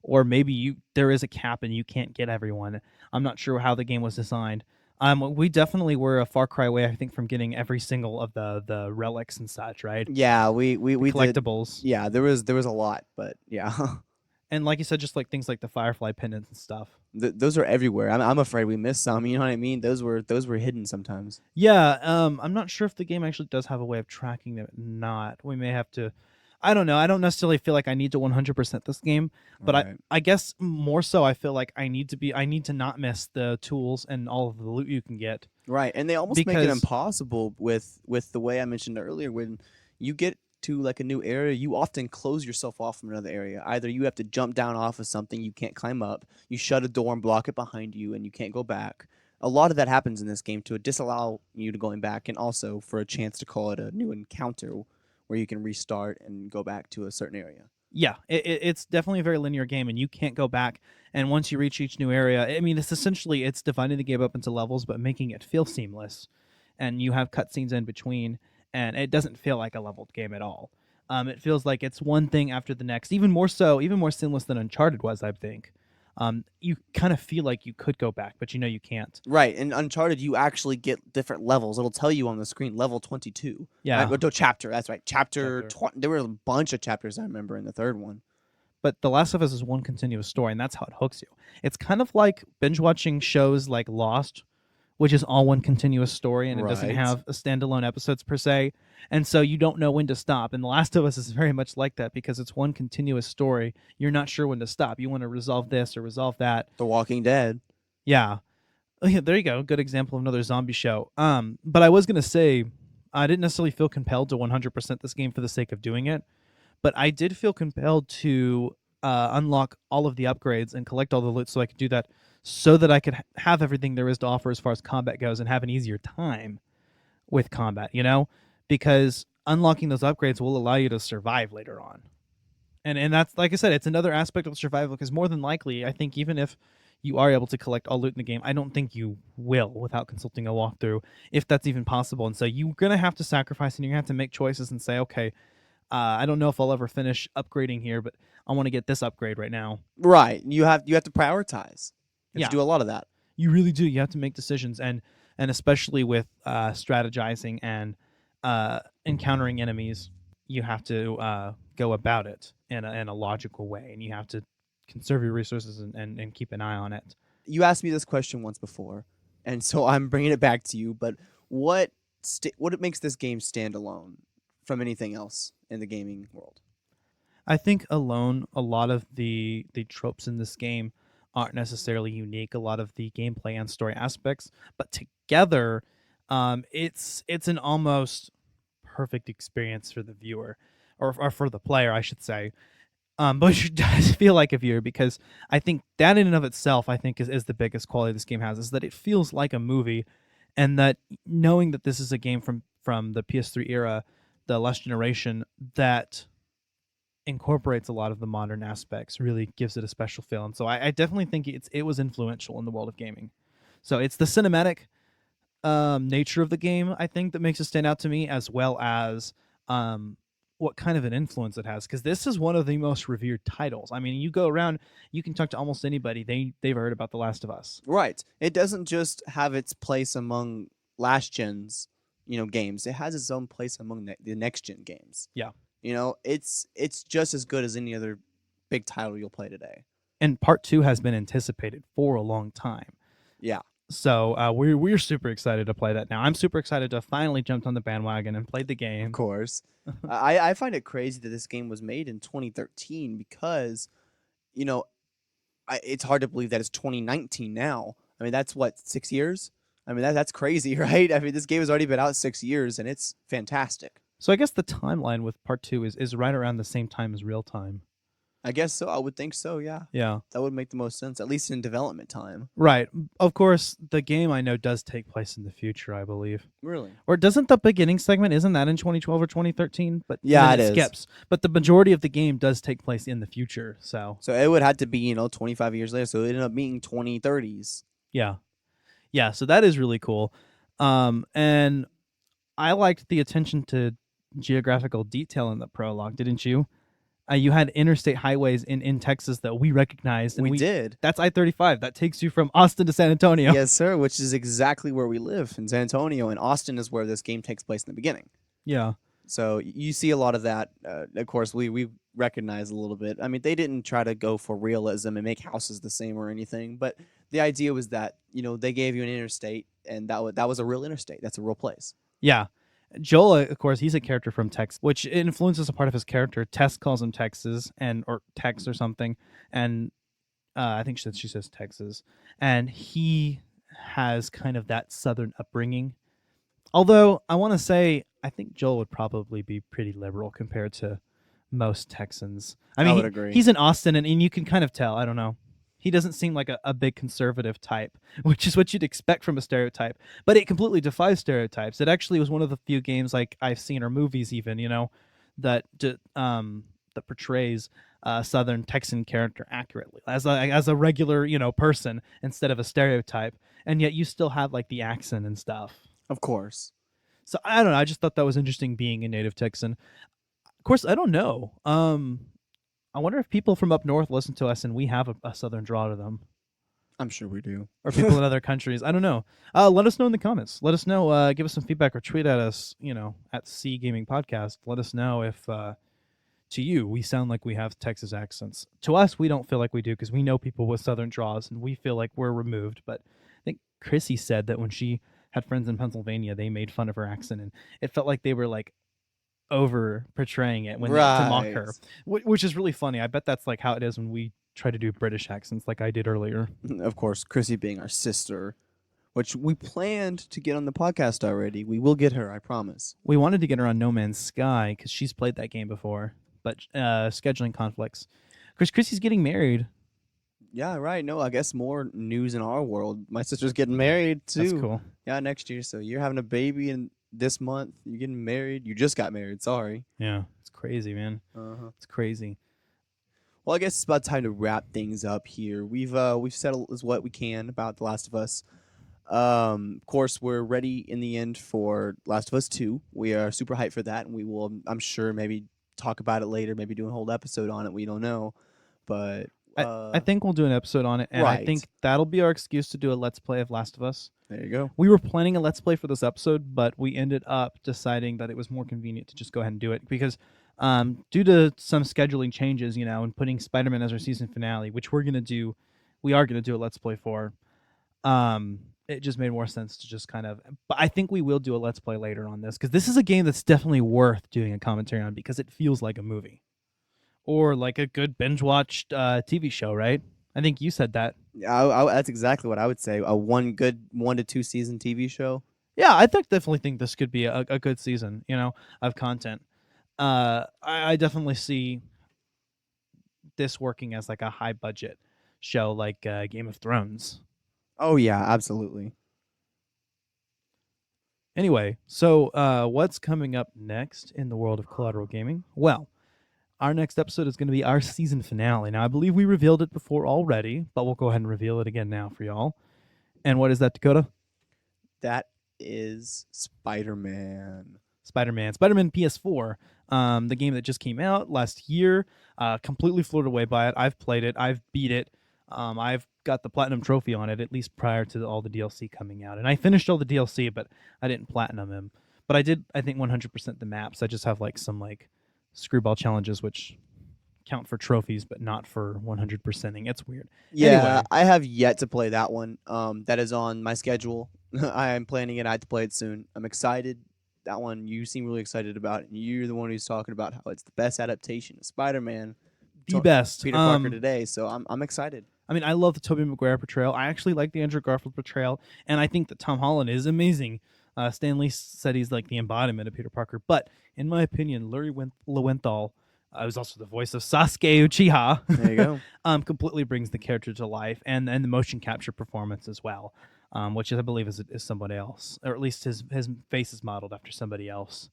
or maybe there is a cap and you can't get everyone. I'm not sure how the game was designed. We definitely were a far cry away, I think, from getting every single of the relics and such, right?
Yeah, we
collectibles.
Did, yeah, there was a lot, but yeah.
And like you said, just like things like the Firefly pendants and stuff.
Those are everywhere. I'm afraid we missed some. You know what I mean? Those were hidden sometimes.
Yeah. I'm not sure if the game actually does have a way of tracking them. Not. We may have to. I don't know. I don't necessarily feel like I need to 100% this game, but
Right.
I guess more so I feel like I need to not miss the tools and all of the loot you can get.
Right, and they almost make it
Because-
impossible with the way I mentioned earlier. When you get to like a new area, you often close yourself off from another area. Either you have to jump down off of something you can't climb up, you shut a door and block it behind you, and you can't go back. A lot of that happens in this game to disallow you to going back, and also for a chance to call it a new encounter where you can restart and go back to a certain area.
Yeah, it's definitely a very linear game, and you can't go back. And once you reach each new area, I mean, it's dividing the game up into levels, but making it feel seamless. And you have cutscenes in between, and it doesn't feel like a leveled game at all. It feels like it's one thing after the next, even more seamless than Uncharted was, I think. You kind of feel like you could go back, but you can't.
Right, in Uncharted, you actually get different levels. It'll tell you on the screen, level 22.
Yeah.
Right, no, chapter, that's right. Chapter. There were a bunch of chapters, I remember, in the third one.
But The Last of Us is one continuous story, and that's how it hooks you. It's kind of like binge-watching shows like Lost, which is all one continuous story, and it doesn't
Right.
have a standalone episodes per se. And so you don't know when to stop. And The Last of Us is very much like that because it's one continuous story. You're not sure when to stop. You want to resolve this or resolve that.
The Walking Dead.
Yeah. Oh, yeah, there you go. Good example of another zombie show. But I was going to say, I didn't necessarily feel compelled to 100% this game for the sake of doing it. But I did feel compelled to unlock all of the upgrades and collect all the loot so I could do that, so that I could have everything there is to offer as far as combat goes and have an easier time with combat, because unlocking those upgrades will allow you to survive later on. And that's, like I said, it's another aspect of survival, because more than likely, I think even if you are able to collect all loot in the game, I don't think you will without consulting a walkthrough, if that's even possible. And so you're going to have to sacrifice, and you're going to have to make choices and say, okay, I don't know if I'll ever finish upgrading here, but I want to get this upgrade right now.
Right. You have to prioritize. You have to do a lot of that.
You really do. You have to make decisions, and especially with strategizing and encountering enemies, you have to go about it in a logical way, and you have to conserve your resources and keep an eye on it.
You asked me this question once before, and so I'm bringing it back to you. But what makes this game stand alone from anything else in the gaming world?
I think alone, a lot of the tropes in this game aren't necessarily unique. A lot of the gameplay and story aspects, but together, it's an almost perfect experience for the viewer, or for the player, I should say. But you does feel like a viewer, because I think that in and of itself, I think is the biggest quality this game has, is that it feels like a movie, and that knowing that this is a game from the PS3 era, the last generation, that incorporates a lot of the modern aspects, really gives it a special feel. And so I definitely think it was influential in the world of gaming. So it's the cinematic nature of the game, I think, that makes it stand out to me, as well as what kind of an influence it has, because this is one of the most revered titles. I mean, you go around, you can talk to almost anybody, they've heard about The Last of Us.
Right. It doesn't just have its place among last gen's games. It has its own place among the next gen games.
Yeah.
It's just as good as any other big title you'll play today.
And part 2 has been anticipated for a long time.
Yeah.
So we're super excited to play that now. I'm super excited to finally jumped on the bandwagon and played the game.
Of course. I find it crazy that this game was made in 2013, because, it's hard to believe that it's 2019 now. I mean, that's what, 6 years? I mean, that's crazy, right? I mean, this game has already been out 6 years, and it's fantastic.
So I guess the timeline with part 2 is right around the same time as real time.
I guess so. I would think so, yeah.
Yeah.
That would make the most sense, at least in development time.
Right. Of course, the game, I know, does take place in the future, I believe.
Really?
Or doesn't the beginning segment, isn't that in 2012 or 2013? But
yeah,
it skips. But the majority of the game does take place in the future, so
it would have to be, 25 years later, so it ended up being 2030s.
Yeah. Yeah, so that is really cool. And I liked the attention to geographical detail in the prologue, didn't you? You had interstate highways in Texas that we recognized. And
we did.
That's I-35. That takes you from Austin to San Antonio.
Yes, sir, which is exactly where we live, in San Antonio. And Austin is where this game takes place in the beginning.
Yeah.
So you see a lot of that. Of course, we recognize a little bit. I mean, they didn't try to go for realism and make houses the same or anything. But the idea was that, they gave you an interstate, and that was a real interstate. That's a real place.
Yeah. Joel, of course, he's a character from Texas, which influences a part of his character. Tess calls him Texas, or Tex or something, and I think she says Texas, and he has kind of that southern upbringing. Although I want to say, I think Joel would probably be pretty liberal compared to most Texans. I mean,
would agree.
He's in Austin, and you can kind of tell. I don't know. He doesn't seem like a big conservative type, which is what you'd expect from a stereotype. But it completely defies stereotypes. It actually was one of the few games, like I've seen, or movies even, that portrays a Southern Texan character accurately as a regular, person instead of a stereotype. And yet you still have like the accent and stuff.
Of course.
So I don't know. I just thought that was interesting, being a native Texan. Of course, I don't know. I wonder if people from up north listen to us and we have a southern draw to them.
I'm sure we do.
Or people in other countries. I don't know. Let us know in the comments. Let us know. Give us some feedback, or tweet at us, at C Gaming Podcast. Let us know if, to you, we sound like we have Texas accents. To us, we don't feel like we do, because we know people with southern draws and we feel like we're removed. But I think Chrissy said that when she had friends in Pennsylvania, they made fun of her accent, and it felt like they were like over portraying it to mock her, which is really funny. I bet that's like how it is when we try to do British accents, like I did earlier.
Of course, Chrissy being our sister, which we planned to get on the podcast already. We will get her, I promise.
We wanted to get her on No Man's Sky because she's played that game before, but scheduling conflicts. Chrissy's getting married.
Yeah, right. No, I guess more news in our world. My sister's getting married too.
That's cool.
Yeah, next year. So you're having a baby in this month. You're getting married. You just got married. Sorry.
Yeah, it's crazy, man. It's crazy.
Well, I guess it's about time to wrap things up here. We've said as what we can about The Last of Us. Of course, we're ready in the end for Last of Us 2. We are super hyped for that, and we will, I'm sure, maybe talk about it later, maybe do a whole episode on it. We don't know. But
I think we'll do an episode on it, and I
Right.
think that'll be our excuse to do a Let's Play of Last of Us.
there you go.
We were planning a Let's Play for this episode, but we ended up deciding that it was more convenient to just go ahead and do it because due to some scheduling changes, and putting Spider-Man as our season finale, which we are going to do a Let's Play for, it just made more sense to just kind of... But I think we will do a Let's Play later on this because this is a game that's definitely worth doing a commentary on because it feels like a movie. Or like a good binge-watched TV show, right? I think you said that.
That's exactly what I would say. A 1 to 2 season TV show.
Yeah, I definitely think this could be a good season, of content. I definitely see this working as like a high-budget show like Game of Thrones.
Oh, yeah, absolutely.
Anyway, so what's coming up next in the world of Collateral Gaming? Well, our next episode is going to be our season finale. Now, I believe we revealed it before already, but we'll go ahead and reveal it again now for y'all. And what is that, Dakota?
That is Spider-Man.
Spider-Man PS4, the game that just came out last year. Completely floored away by it. I've played it. I've beat it. I've got the platinum trophy on it, at least prior to all the DLC coming out. And I finished all the DLC, but I didn't platinum him. But I did, I think, 100% the maps. I just have like some screwball challenges, which count for trophies, but not for 100%ing. It's weird.
Yeah,
Anyway.
I have yet to play that one. That is on my schedule. I am planning it. I have to play it soon. I'm excited. That one you seem really excited about, and you're the one who's talking about how it's the best adaptation of Spider-Man.
The best.
Peter Parker today, so I'm excited.
I mean, I love the Tobey Maguire portrayal. I actually like the Andrew Garfield portrayal, and I think that Tom Holland is amazing. Stan Lee said he's like the embodiment of Peter Parker, but in my opinion, Larry Lowenthal, who's also the voice of Sasuke Uchiha,
There you go.
completely brings the character to life, and the motion capture performance as well, which I believe is somebody else, or at least his face is modeled after somebody else.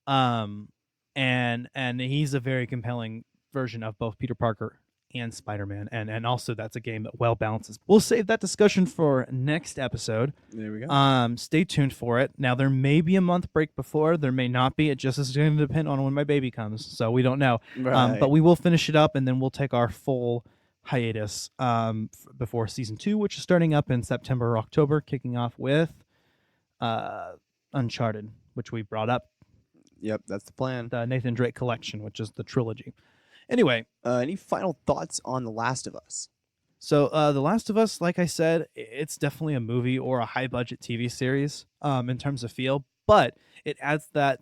And he's a very compelling version of both Peter Parker and Spider-Man, and also that's a game that well balances. We'll save that discussion for next episode.
There we go.
Stay tuned for it. Now there may be a month break before, there may not be. It just is going to depend on when my baby comes, so we don't know.
Right.
But we will finish it up, and then we'll take our full hiatus before season 2, which is starting up in September or October, kicking off with Uncharted, which we brought up.
Yep, that's the plan.
The Nathan Drake collection, which is the trilogy. Anyway,
any final thoughts on The Last of Us?
So The Last of Us, like I said, it's definitely a movie or a high-budget TV series in terms of feel, but it adds that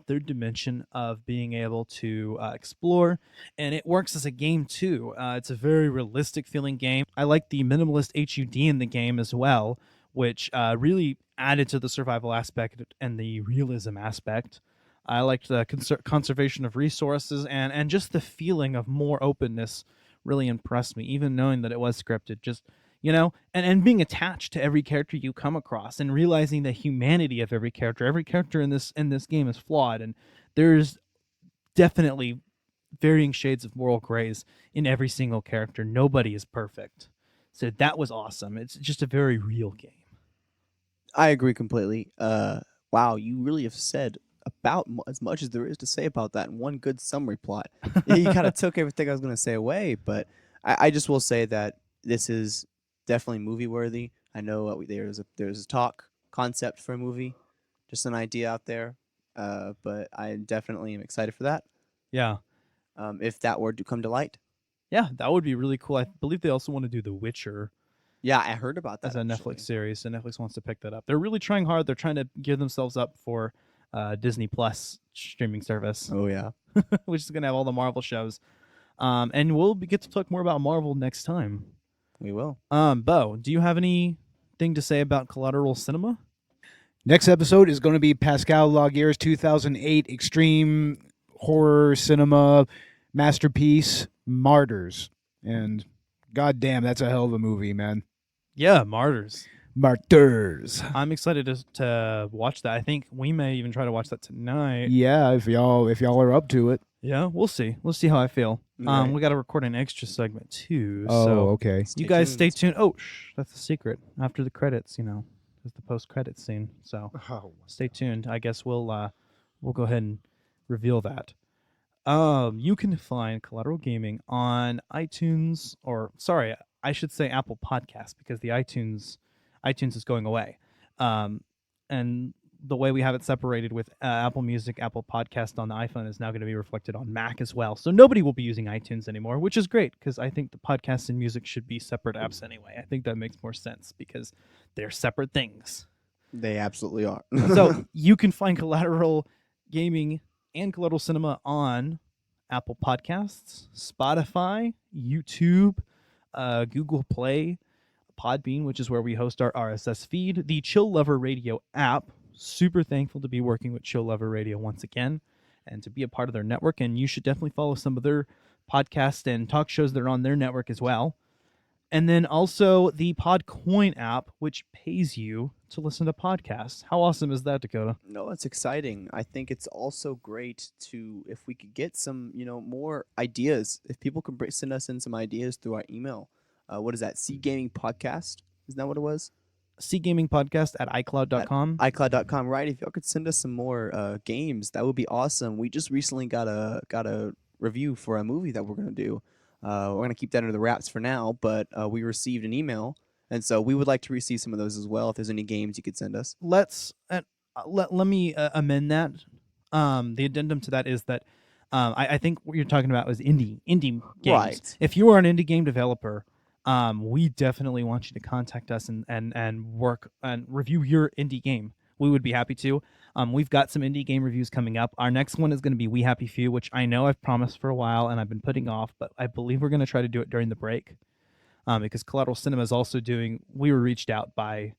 third dimension of being able to explore, and it works as a game too. It's a very realistic-feeling game. I like the minimalist HUD in the game as well, which really added to the survival aspect and the realism aspect. I liked the conservation of resources and just the feeling of more openness really impressed me, even knowing that it was scripted. Just, and being attached to every character you come across and realizing the humanity of every character. Every character in this game is flawed, and there's definitely varying shades of moral grays in every single character. Nobody is perfect. So that was awesome. It's just a very real game.
I agree completely. Wow, you really have said about as much as there is to say about that in one good summary plot. You kind of took everything I was going to say away, but I just will say that this is definitely movie worthy. I know there's a talk concept for a movie, just an idea out there, but I definitely am excited for that.
Yeah.
If that were to come to light.
Yeah, that would be really cool. I believe they also want to do The Witcher.
Yeah, I heard about that
as a
actually.
Netflix series, so Netflix wants to pick that up. They're really trying hard. They're trying to gear themselves up for Disney Plus streaming service.
Oh yeah,
which is gonna have all the Marvel shows, and we'll get to talk more about Marvel next time.
We will.
Bo, do you have anything to say about Collateral Cinema?
Next episode is going to be Pascal Laguerre's 2008 extreme horror cinema masterpiece, Martyrs, and goddamn, that's a hell of a movie, man.
Yeah, Martyrs. I'm excited to watch that. I think we may even try to watch that tonight.
Yeah, if y'all are up to it.
Yeah, we'll see. We'll see how I feel.
Right.
We got to record an extra segment too.
Oh,
so
okay.
you guys stay tuned. Oh, that's a secret. After the credits, there's the post-credits scene. So stay tuned. I guess we'll go ahead and reveal that. You can find Collateral Gaming on iTunes, or sorry, I should say Apple Podcasts, because the iTunes is going away. And the way we have it separated with Apple Music, Apple Podcast on the iPhone is now going to be reflected on Mac as well. So nobody will be using iTunes anymore, which is great because I think the podcast and music should be separate apps anyway. I think that makes more sense because they're separate things.
They absolutely are.
So you can find Collateral Gaming and Collateral Cinema on Apple Podcasts, Spotify, YouTube, Google Play, Podbean, which is where we host our RSS feed, the Chill Lover Radio app. Super thankful to be working with Chill Lover Radio once again and to be a part of their network. And you should definitely follow some of their podcasts and talk shows that are on their network as well. And then also the Podcoin app, which pays you to listen to podcasts. How awesome is that, Dakota?
No, it's exciting. I think it's also great if we could get some, more ideas. If people could send us in some ideas through our email. What is that? C Gaming Podcast? Isn't that what it was?
cgamingpodcast at iCloud.com.
iCloud.com, right? If y'all could send us some more games, that would be awesome. We just recently got a review for a movie that we're gonna do. We're gonna keep that under the wraps for now, but we received an email, and so we would like to receive some of those as well. If there's any games you could send us,
let me amend that. The addendum to that is that I think what you're talking about is indie games.
Right.
If you are an indie game developer, we definitely want you to contact us and work and review your indie game. We would be happy to. We've got some indie game reviews coming up. Our next one is going to be We Happy Few, which I know I've promised for a while and I've been putting off, but I believe we're going to try to do it during the break because Collateral Cinema is also we were reached out by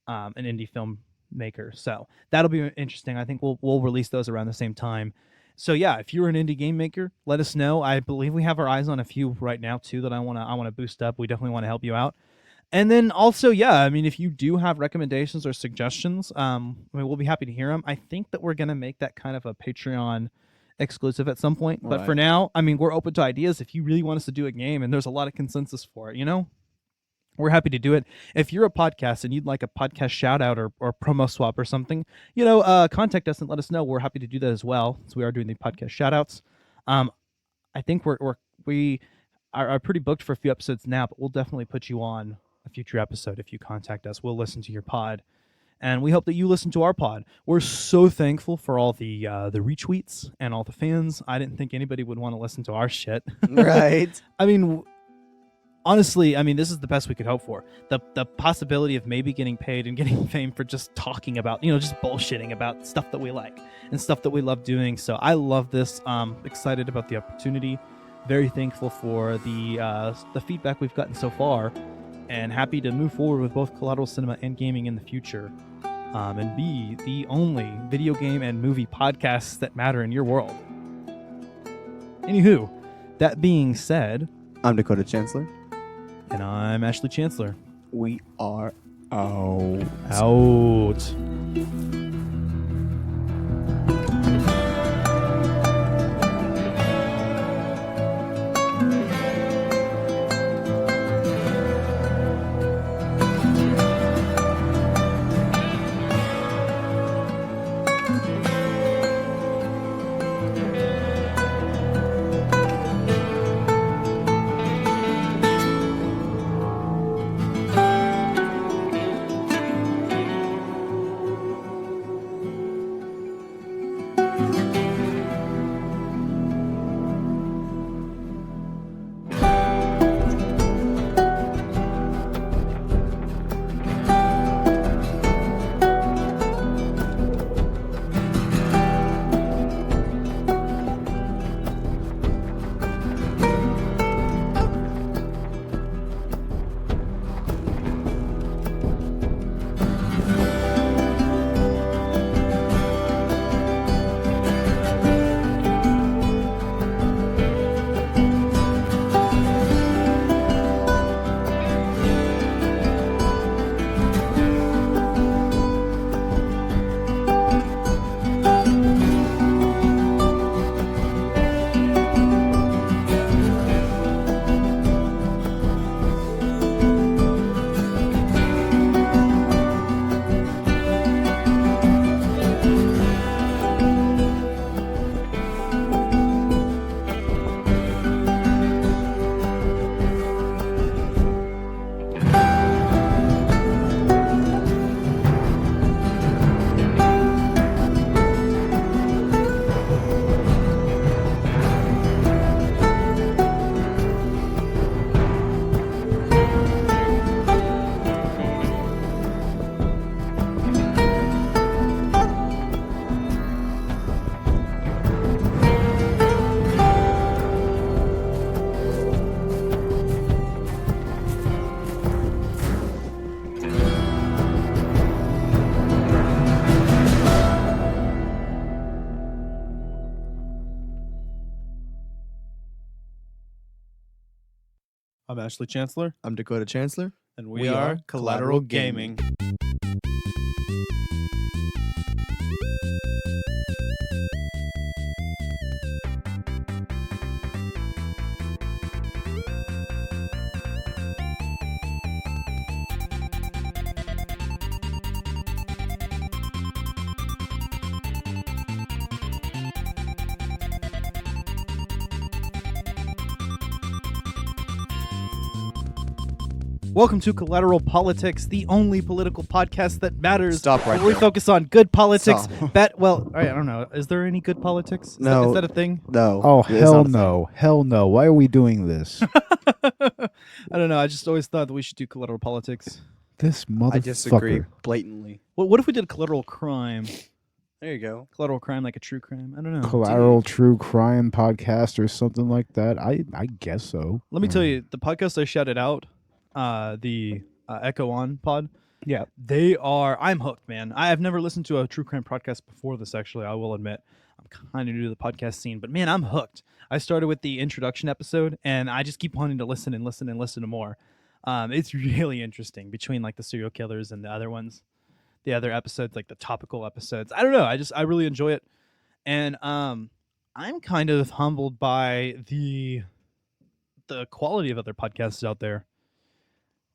an indie film maker. So that'll be interesting. I think we'll release those around the same time. So yeah, if you're an indie game maker, let us know. I believe we have our eyes on a few right now too that I want to boost up. We definitely want to help you out. And then also, yeah, I mean, if you do have recommendations or suggestions, we'll be happy to hear them. I think that we're going to make that kind of a Patreon exclusive at some point. But for now, I mean, we're open to ideas. If you really want us to do a game and there's a lot of consensus for it, we're happy to do it. If you're a podcast and you'd like a podcast shout out or promo swap or something, contact us and let us know. We're happy to do that as well. So we are doing the podcast shout outs. I think we are pretty booked for a few episodes now, but we'll definitely put you on a future episode if you contact us. We'll listen to your pod, and we hope that you listen to our pod. We're so thankful for all the retweets and all the fans. I didn't think anybody would want to listen to our shit.
Right.
I mean, honestly, this is the best we could hope for. The possibility of maybe getting paid and getting fame for just talking about, just bullshitting about stuff that we like and stuff that we love doing. So I love this. Excited about the opportunity. Very thankful for the feedback we've gotten so far, and happy to move forward with both Collateral Cinema and Gaming in the future, and be the only video game and movie podcasts that matter in your world. Anywho, that being said,
I'm Dakota Chancellor.
And I'm Ashley Chancellor.
We are out.
I'm Ashley Chancellor.
I'm Dakota Chancellor.
And we are Collateral Gaming.
Welcome to Collateral Politics, the only political podcast that matters.
Stop right
We
there.
focus on good politics.
Stop.
Well, all right, I don't know. Is there any good politics?
No.
Is that a thing?
No.
Oh,
it's
hell
not a
no. Hell no. Why are we doing this?
I don't know. I just always thought that we should do collateral politics.
This
thing.
motherfucker.
I disagree blatantly.
What if we did collateral crime?
There you go.
Collateral crime, like a true crime? I don't know.
Collateral True Crime podcast or something like that. I guess so.
Let me tell you, the podcast I shouted out, the Echo On pod.
Yeah.
I'm hooked, man. I have never listened to a true crime podcast before this, actually, I will admit. I'm kind of new to the podcast scene, but man, I'm hooked. I started with the introduction episode, and I just keep wanting to listen and listen and listen to more. It's really interesting between like the serial killers and the other ones, the other episodes, like the topical episodes. I don't know. I really enjoy it. And I'm kind of humbled by the quality of other podcasts out there.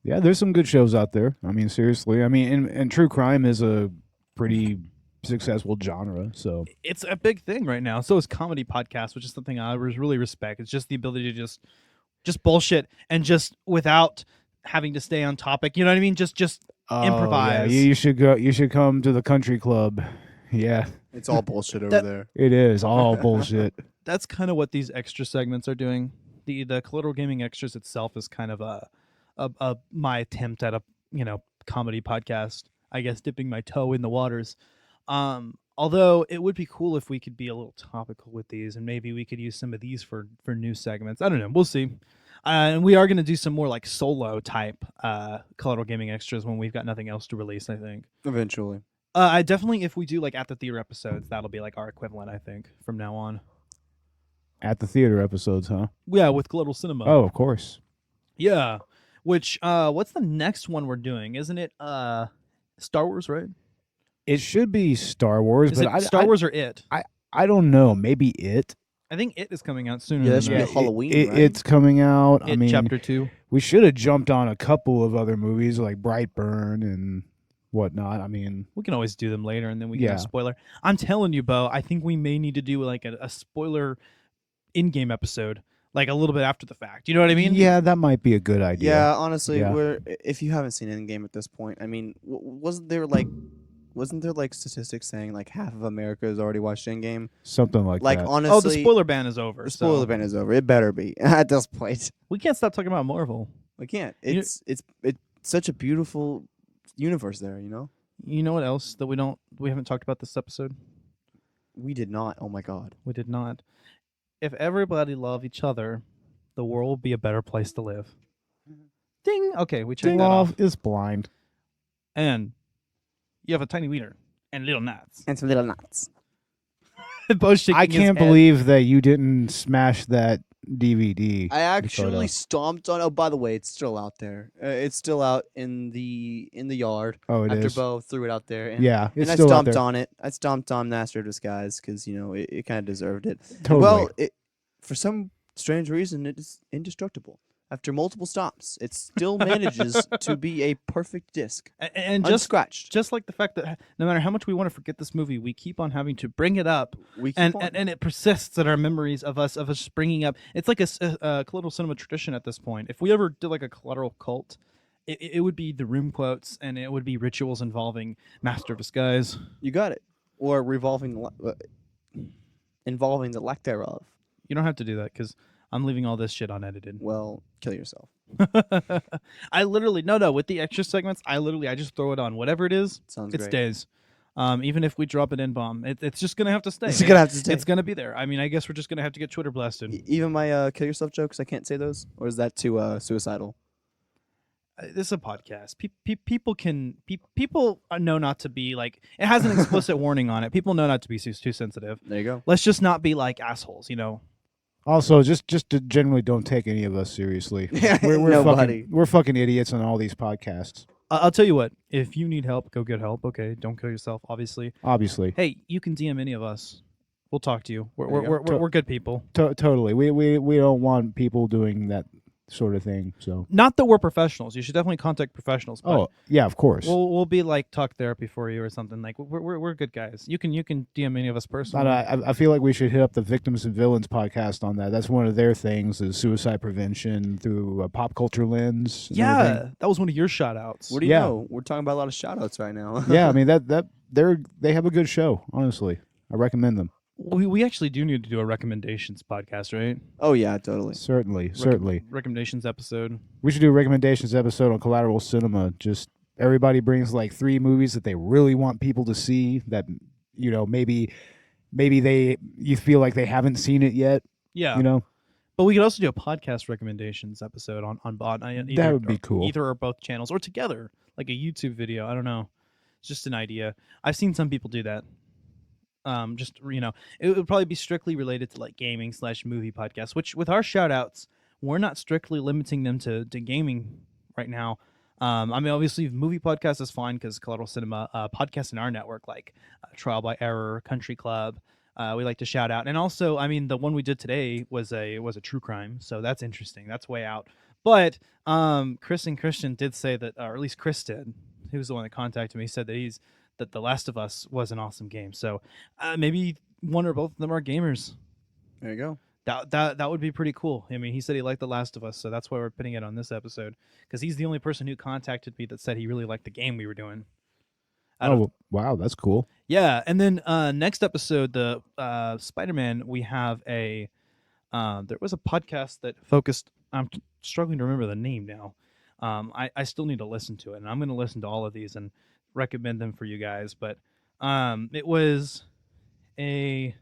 Yeah, there's some good shows out there. I mean, seriously. I mean, and true crime is a pretty successful genre, so
It's a big thing right now. So is comedy podcasts, which is something I really respect. It's just the ability to just bullshit and just without having to stay on topic. You know what I mean? Just improvise.
Yeah, you should go. You should come to the country club. Yeah,
It's all bullshit over there.
it is all bullshit.
That's kind of what these extra segments are doing. The Collateral Gaming Extras itself is kind of my attempt at a comedy podcast. I guess dipping my toe in the waters. Although it would be cool if we could be a little topical with these, and maybe we could use some of these for new segments. I don't know. We'll see. And we are going to do some more like solo type Collateral Gaming Extras when we've got nothing else to release, I think.
Eventually.
I definitely, if we do like at the theater episodes, that'll be like our equivalent, I think, from now on.
At the theater episodes, huh?
Yeah, with Collateral Cinema.
Oh, of course.
Yeah. Which, what's the next one we're doing? Isn't it Star Wars, right?
It should be Star Wars,
Is
but
it Star Wars or It?
I don't know. Maybe It.
I think It is coming out sooner
Yeah, that
than
should
that.
be Halloween, right?
It's coming out.
It
I mean,
Chapter 2.
we should have jumped on a couple of other movies like Brightburn and whatnot. I mean,
We can always do them later, and then we can have
Yeah.
spoiler. I'm telling you, Bo, I think we may need to do like a spoiler in-game episode, like a little bit after the fact. You know what I mean?
yeah, that might be a good idea.
Yeah, honestly,
Yeah.
if you haven't seen Endgame at this point, I mean, wasn't there like statistics saying like half of America has already watched Endgame?
Something like that.
Honestly,
Oh, the spoiler ban is over.
the
so
spoiler ban is over. It better be at this point.
We can't stop talking about Marvel.
We can't.
You-
It's such a beautiful universe there. You know,
You know what else that we haven't talked about this episode?
we did not. Oh my God.
We did not. If everybody loved each other, the world would be a better place to live. Ding. Okay, we checked that off.
Love is blind.
And you have a tiny wiener and little nuts.
And some little nuts.
Both shaking
I
his
can't
head.
believe that you didn't smash that DVD.
I actually
Dakota.
stomped on. Oh, by the way, it's still out there. It's still out in the yard.
Oh, it
after
is.
Bo threw it out there. And,
Yeah, it's
and I
still out
stomped
there.
on it. I stomped on Master of Disguise because it kind of deserved it.
Totally.
Well, for some strange reason, it is indestructible. After multiple stops, it still manages to be a perfect disc,
And just
unscratched.
just like the fact that no matter how much we want to forget this movie, we keep on having to bring it up,
We keep
and,
on.
and it persists in our memories of us bringing up. It's like a collateral cinema tradition at this point. If we ever did like a collateral cult, it would be the room quotes, and it would be rituals involving Master of Disguise.
You got it. Or involving the lack thereof.
You don't have to do that because I'm leaving all this shit unedited.
Well, kill yourself.
I literally no with the extra segments. I just throw it on whatever it is.
Sounds
it
great.
stays. Even if we drop an N-bomb, it's just gonna have to stay.
It's gonna have to stay.
It's gonna be there. I mean, I guess we're just gonna have to get Twitter blasted.
Even my kill yourself jokes, I can't say those? Or is that too suicidal?
This is a podcast. People know not to be like. It has an explicit warning on it. People know not to be too sensitive.
There you go.
Let's just not be like assholes. You know.
Also, just to generally don't take any of us seriously. We're
Nobody.
we're fucking idiots on all these podcasts.
I'll tell you what. If you need help, go get help. Okay, don't kill yourself. Obviously.
Obviously.
Hey, you can DM any of us. We'll talk to you.
There you go.
We're good people.
Totally. We don't want people doing that sort of thing. So
Not that we're professionals. You should definitely contact professionals. But
oh yeah, of course.
we'll be like talk therapy for you or something. Like we're good guys. You can DM any of us personally.
I feel like we should hit up the Victims and Villains podcast on that. That's one of their things is suicide prevention through a pop culture lens. And
yeah,
everything.
that was one of your shout outs.
What do you
Yeah.
know? We're talking about a lot of shout-outs right now.
Yeah, I mean they have a good show. Honestly, I recommend them.
We actually do need to do a recommendations podcast, right?
Oh, yeah, totally.
Certainly.
Recommendations episode.
We should do a recommendations episode on Collateral Cinema. Just everybody brings like 3 movies that they really want people to see that maybe you feel like they haven't seen it yet.
Yeah. But we could also do a podcast recommendations episode on bot.
That would be cool.
Either or both channels or together, like a YouTube video. I don't know. It's just an idea. I've seen some people do that. It would probably be strictly related to like gaming / movie podcasts, which with our shout outs, we're not strictly limiting them to gaming right now. I mean, obviously movie podcast is fine because Collateral Cinema podcasts in our network, like Trial by Error, Country Club, we like to shout out. And also, I mean, the one we did today was a true crime. So that's interesting. That's way out. But Chris and Christian did say that, or at least Chris did. He was the one that contacted me. He said that The Last of Us was an awesome game. So maybe one or both of them are gamers.
There you go.
That would be pretty cool. I mean, he said he liked The Last of Us, so that's why we're putting it on this episode. Because he's the only person who contacted me that said he really liked the game we were doing.
Oh, wow, that's cool.
Yeah, and then next episode, the Spider-Man, we have there was a podcast that focused, I'm struggling to remember the name now. I still need to listen to it, and I'm going to listen to all of these and recommend them for you guys. But it was I'll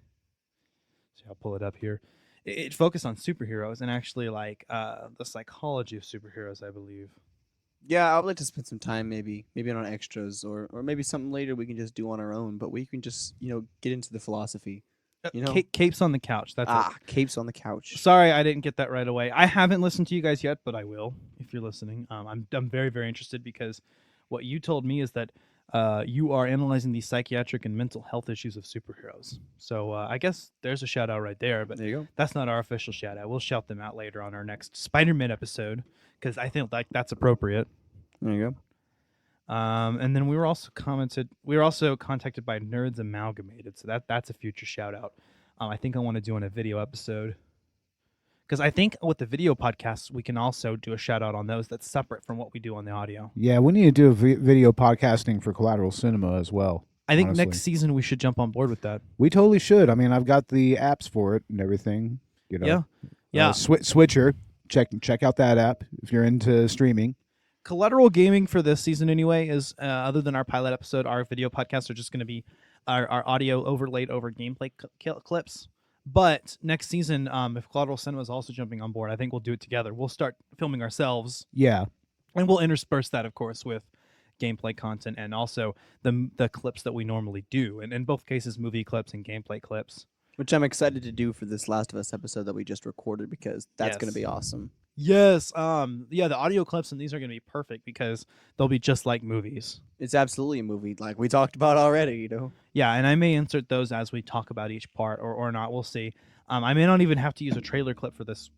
pull it up here. It focused on superheroes and actually like the psychology of superheroes, I believe.
Yeah, I would like to spend some time maybe on extras or maybe something later we can just do on our own, but we can just, get into the philosophy.
Capes on the couch. That's it.
Capes on the couch.
Sorry, I didn't get that right away. I haven't listened to you guys yet, but I will if you're listening. I'm very, very interested because what you told me is that you are analyzing the psychiatric and mental health issues of superheroes. So I guess there's a shout out right there, but
there you go.
That's not our official shout out. We'll shout them out later on our next Spider-Man episode because I think like that's appropriate.
There you go.
And then we were also contacted by Nerds Amalgamated, so that's a future shout out. I think I want to do on a video episode because I think with the video podcasts we can also do a shout out on those that's separate from what we do on the audio.
Yeah, we need to do a video podcasting for Collateral Cinema as well.
I think next season we should jump on board with that.
We totally should. I mean, I've got the apps for it and everything.
Yeah.
Switcher. Check out that app if you're into streaming.
Collateral Gaming for this season anyway is other than our pilot episode, our video podcasts are just going to be our audio overlaid over gameplay clips. But next season, if Collateral Cinema is also jumping on board, I think we'll do it together. We'll start filming ourselves.
Yeah.
And we'll intersperse that, of course, with gameplay content and also the clips that we normally do. And in both cases, movie clips and gameplay clips.
Which I'm excited to do for this Last of Us episode that we just recorded because that's going to be awesome.
Yes. The audio clips and these are going to be perfect because they'll be just like movies.
It's absolutely a movie like we talked about already,
Yeah, and I may insert those as we talk about each part or not. We'll see. I may not even have to use a trailer clip for this.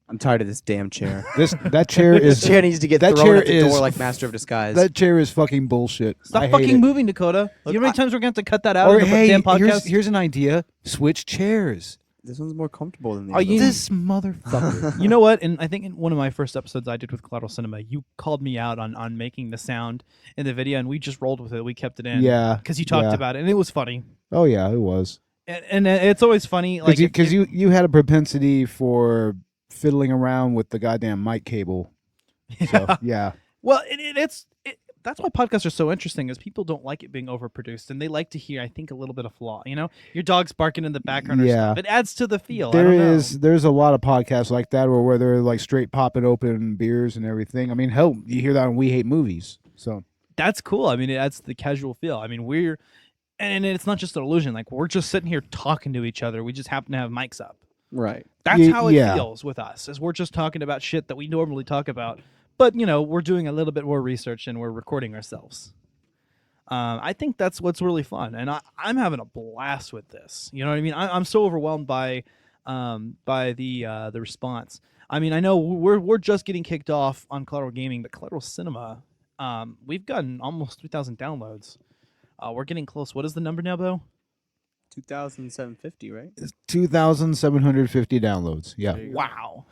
I'm tired of this damn chair.
That chair is...
This chair needs to get thrown at the door like Master of Disguise.
That chair is fucking bullshit.
Stop fucking moving, Dakota. You know how many times we're going to have to cut that out of the damn podcast?
Here's an idea. Switch chairs.
This one's more comfortable than the other.
This motherfucker.
You know what? And I think in one of my first episodes I did with Collateral Cinema, you called me out on making the sound in the video, and we just rolled with it. We kept it in.
Yeah.
Because you talked about it, and it was funny.
Oh, yeah, it was.
And it's always funny.
Because you had a propensity for fiddling around with the goddamn mic cable.
Yeah.
So, yeah.
Well, that's why podcasts are so interesting is people don't like it being overproduced and they like to hear, I think, a little bit of flaw. Your dog's barking in the background or stuff. It adds to the feel.
There's a lot of podcasts like that where they're like straight popping open beers and everything. I mean, hell, you hear that on We Hate Movies. So
that's cool. I mean, it adds to the casual feel. I mean, and it's not just an illusion. Like we're just sitting here talking to each other. We just happen to have mics up.
Right.
That's how it
yeah.
feels with us, as we're just talking about shit that we normally talk about. But, we're doing a little bit more research and we're recording ourselves. I think that's what's really fun. And I'm having a blast with this. You know what I mean? I'm so overwhelmed by the response. I mean, I know we're just getting kicked off on Collateral Gaming, but Collateral Cinema, we've gotten almost 3,000 downloads. We're getting close. What is the number now, Bo?
2,750, right?
2,750 downloads. Yeah.
Wow.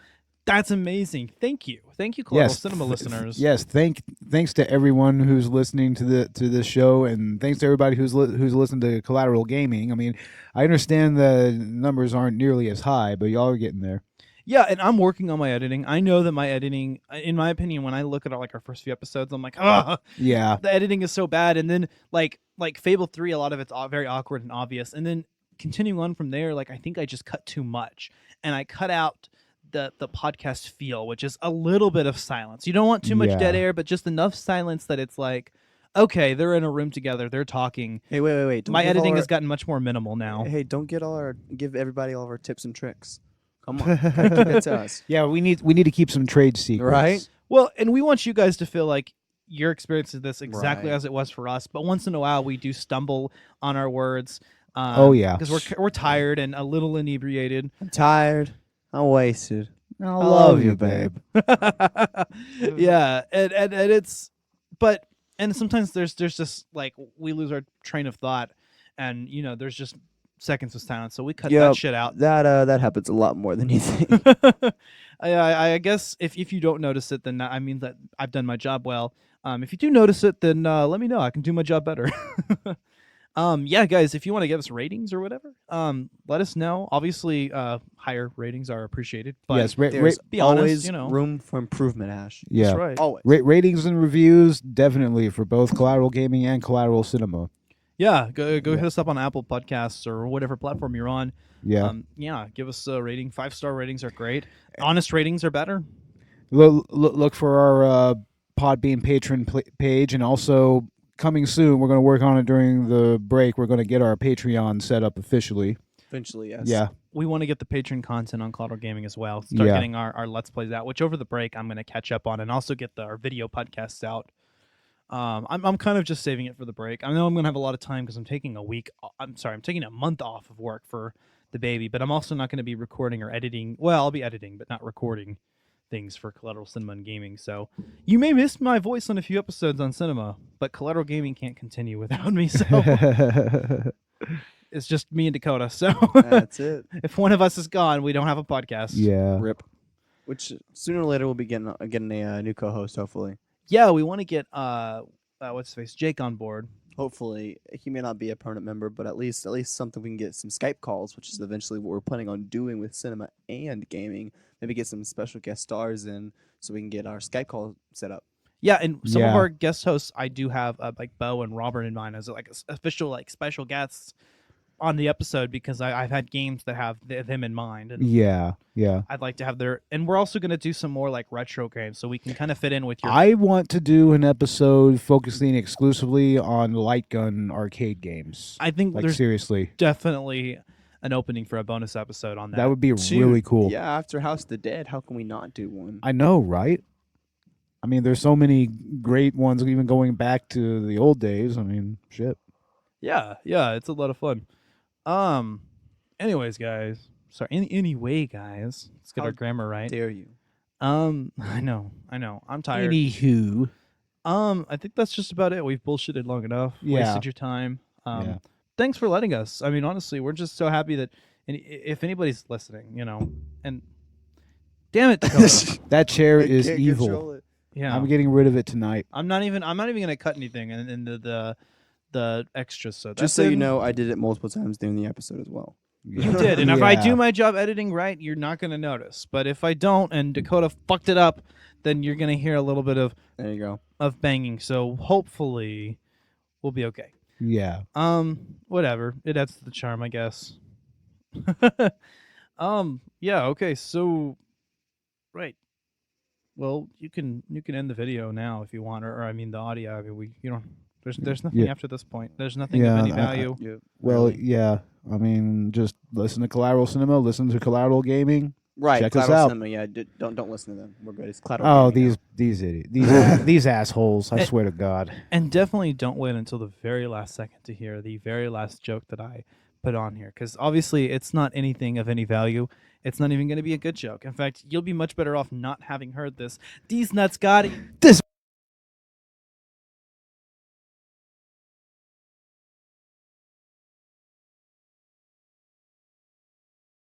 That's amazing. Thank you, Collateral Cinema listeners.
Yes, thanks to everyone who's listening to this show, and thanks to everybody who's listened to Collateral Gaming. I mean, I understand the numbers aren't nearly as high, but y'all are getting there.
Yeah, and I'm working on my editing. I know that my editing, in my opinion, when I look at our first few episodes, I'm like,
yeah,
the editing is so bad. And then like Fable 3, a lot of it's very awkward and obvious. And then continuing on from there, I think I just cut too much, and I cut out the podcast feel, which is a little bit of silence. You don't want too much dead air, but just enough silence that it's like, okay, they're in a room together, they're talking.
Hey, wait.
My editing has gotten much more minimal now.
Hey, don't give everybody all of our tips and tricks. Come on, gotta keep it to us.
Yeah, we need to keep some trade secrets,
right?
Well, and we want you guys to feel like your experience is this exactly as it was for us. But once in a while, we do stumble on our words. Because we're tired and a little inebriated.
I'm tired. I'm wasted. I love you, babe.
Yeah, and it's, but sometimes there's just we lose our train of thought, and there's just seconds of silence, so we cut that shit out.
That happens a lot more than you think.
I guess if you don't notice it, then I mean that I've done my job well. If you do notice it, then let me know. I can do my job better. Yeah, guys, if you want to give us ratings or whatever, let us know. Obviously, higher ratings are appreciated. But
yes,
there's
be
always
honest,
room for improvement, Ash.
Yeah,
that's right.
Always.
Ratings and reviews definitely for both Collateral Gaming and Collateral Cinema.
Yeah, go hit us up on Apple Podcasts or whatever platform you're on.
Yeah,
give us a rating. 5-star ratings are great. Honest ratings are better.
Look for our Podbean patron page, and also coming soon, we're going to work on it during the break. We're going to get our Patreon set up officially.
Eventually, yes.
Yeah.
We want to get the patron content on Collateral Gaming as well. Start getting our Let's Plays out, which over the break I'm going to catch up on, and also get our video podcasts out. I'm kind of just saving it for the break. I know I'm going to have a lot of time because I'm taking I'm taking a month off of work for the baby, but I'm also not going to be recording or editing. Well, I'll be editing, but not recording things for Collateral Cinema and Gaming. So you may miss my voice on a few episodes on Cinema, but Collateral Gaming can't continue without me. So it's just me and Dakota. So
that's it.
If one of us is gone, we don't have a podcast.
Yeah.
Rip. Which sooner or later we'll be getting a new co-host, hopefully.
Yeah, we want to get what's his face, Jake on board.
Hopefully, he may not be a permanent member, but at least something we can get some Skype calls, which is eventually what we're planning on doing with Cinema and Gaming. Maybe get some special guest stars in, so we can get our Skype call set up.
Yeah, and some of our guest hosts, I do have Bo and Robert in mind as official special guests on the episode, because I've had games that have them in mind. And
yeah.
I'd like to have and we're also going to do some more retro games, so we can kind of fit in with your...
I want to do an episode focusing exclusively on light gun arcade games.
I think there's
seriously
definitely an opening for a bonus episode on that.
That would be really cool.
Yeah, after House of the Dead, how can we not do one?
I know, right? I mean, there's so many great ones, even going back to the old days. I mean, shit.
Yeah, it's a lot of fun. Anyways, guys. Sorry. Anyway, guys. Let's get our grammar right.
Dare you?
I know. I'm tired.
Anywho.
I think that's just about it. We've bullshitted long enough.
Yeah.
Wasted your time. Thanks for letting us. I mean, honestly, we're just so happy that if anybody's listening, and damn it, Dakota.
That chair is evil.
Yeah.
I'm getting rid of it tonight.
I'm not even gonna cut anything in the extras. So
just so you know, I did it multiple times during the episode as well.
You did, and if I do my job editing right, you're not gonna notice. But if I don't, and Dakota fucked it up, then you're gonna hear a little bit of banging. So hopefully, we'll be okay.
Yeah.
Whatever. It adds to the charm, I guess. Yeah. Okay. So, right. Well, you can end the video now if you want, or I mean the audio. I mean, There's nothing after this point. There's nothing of any value.
Well, yeah. I mean, just listen to Collateral Cinema, listen to Collateral Gaming.
Right,
Check us
Collateral
out.
Cinema, yeah, don't listen to them. We're good. It's Collateral
Oh,
Gaming
these
now.
idiots, these assholes! I swear to God.
And definitely don't wait until the very last second to hear the very last joke that I put on here, because obviously it's not anything of any value. It's not even going to be a good joke. In fact, you'll be much better off not having heard this. These nuts got it.
This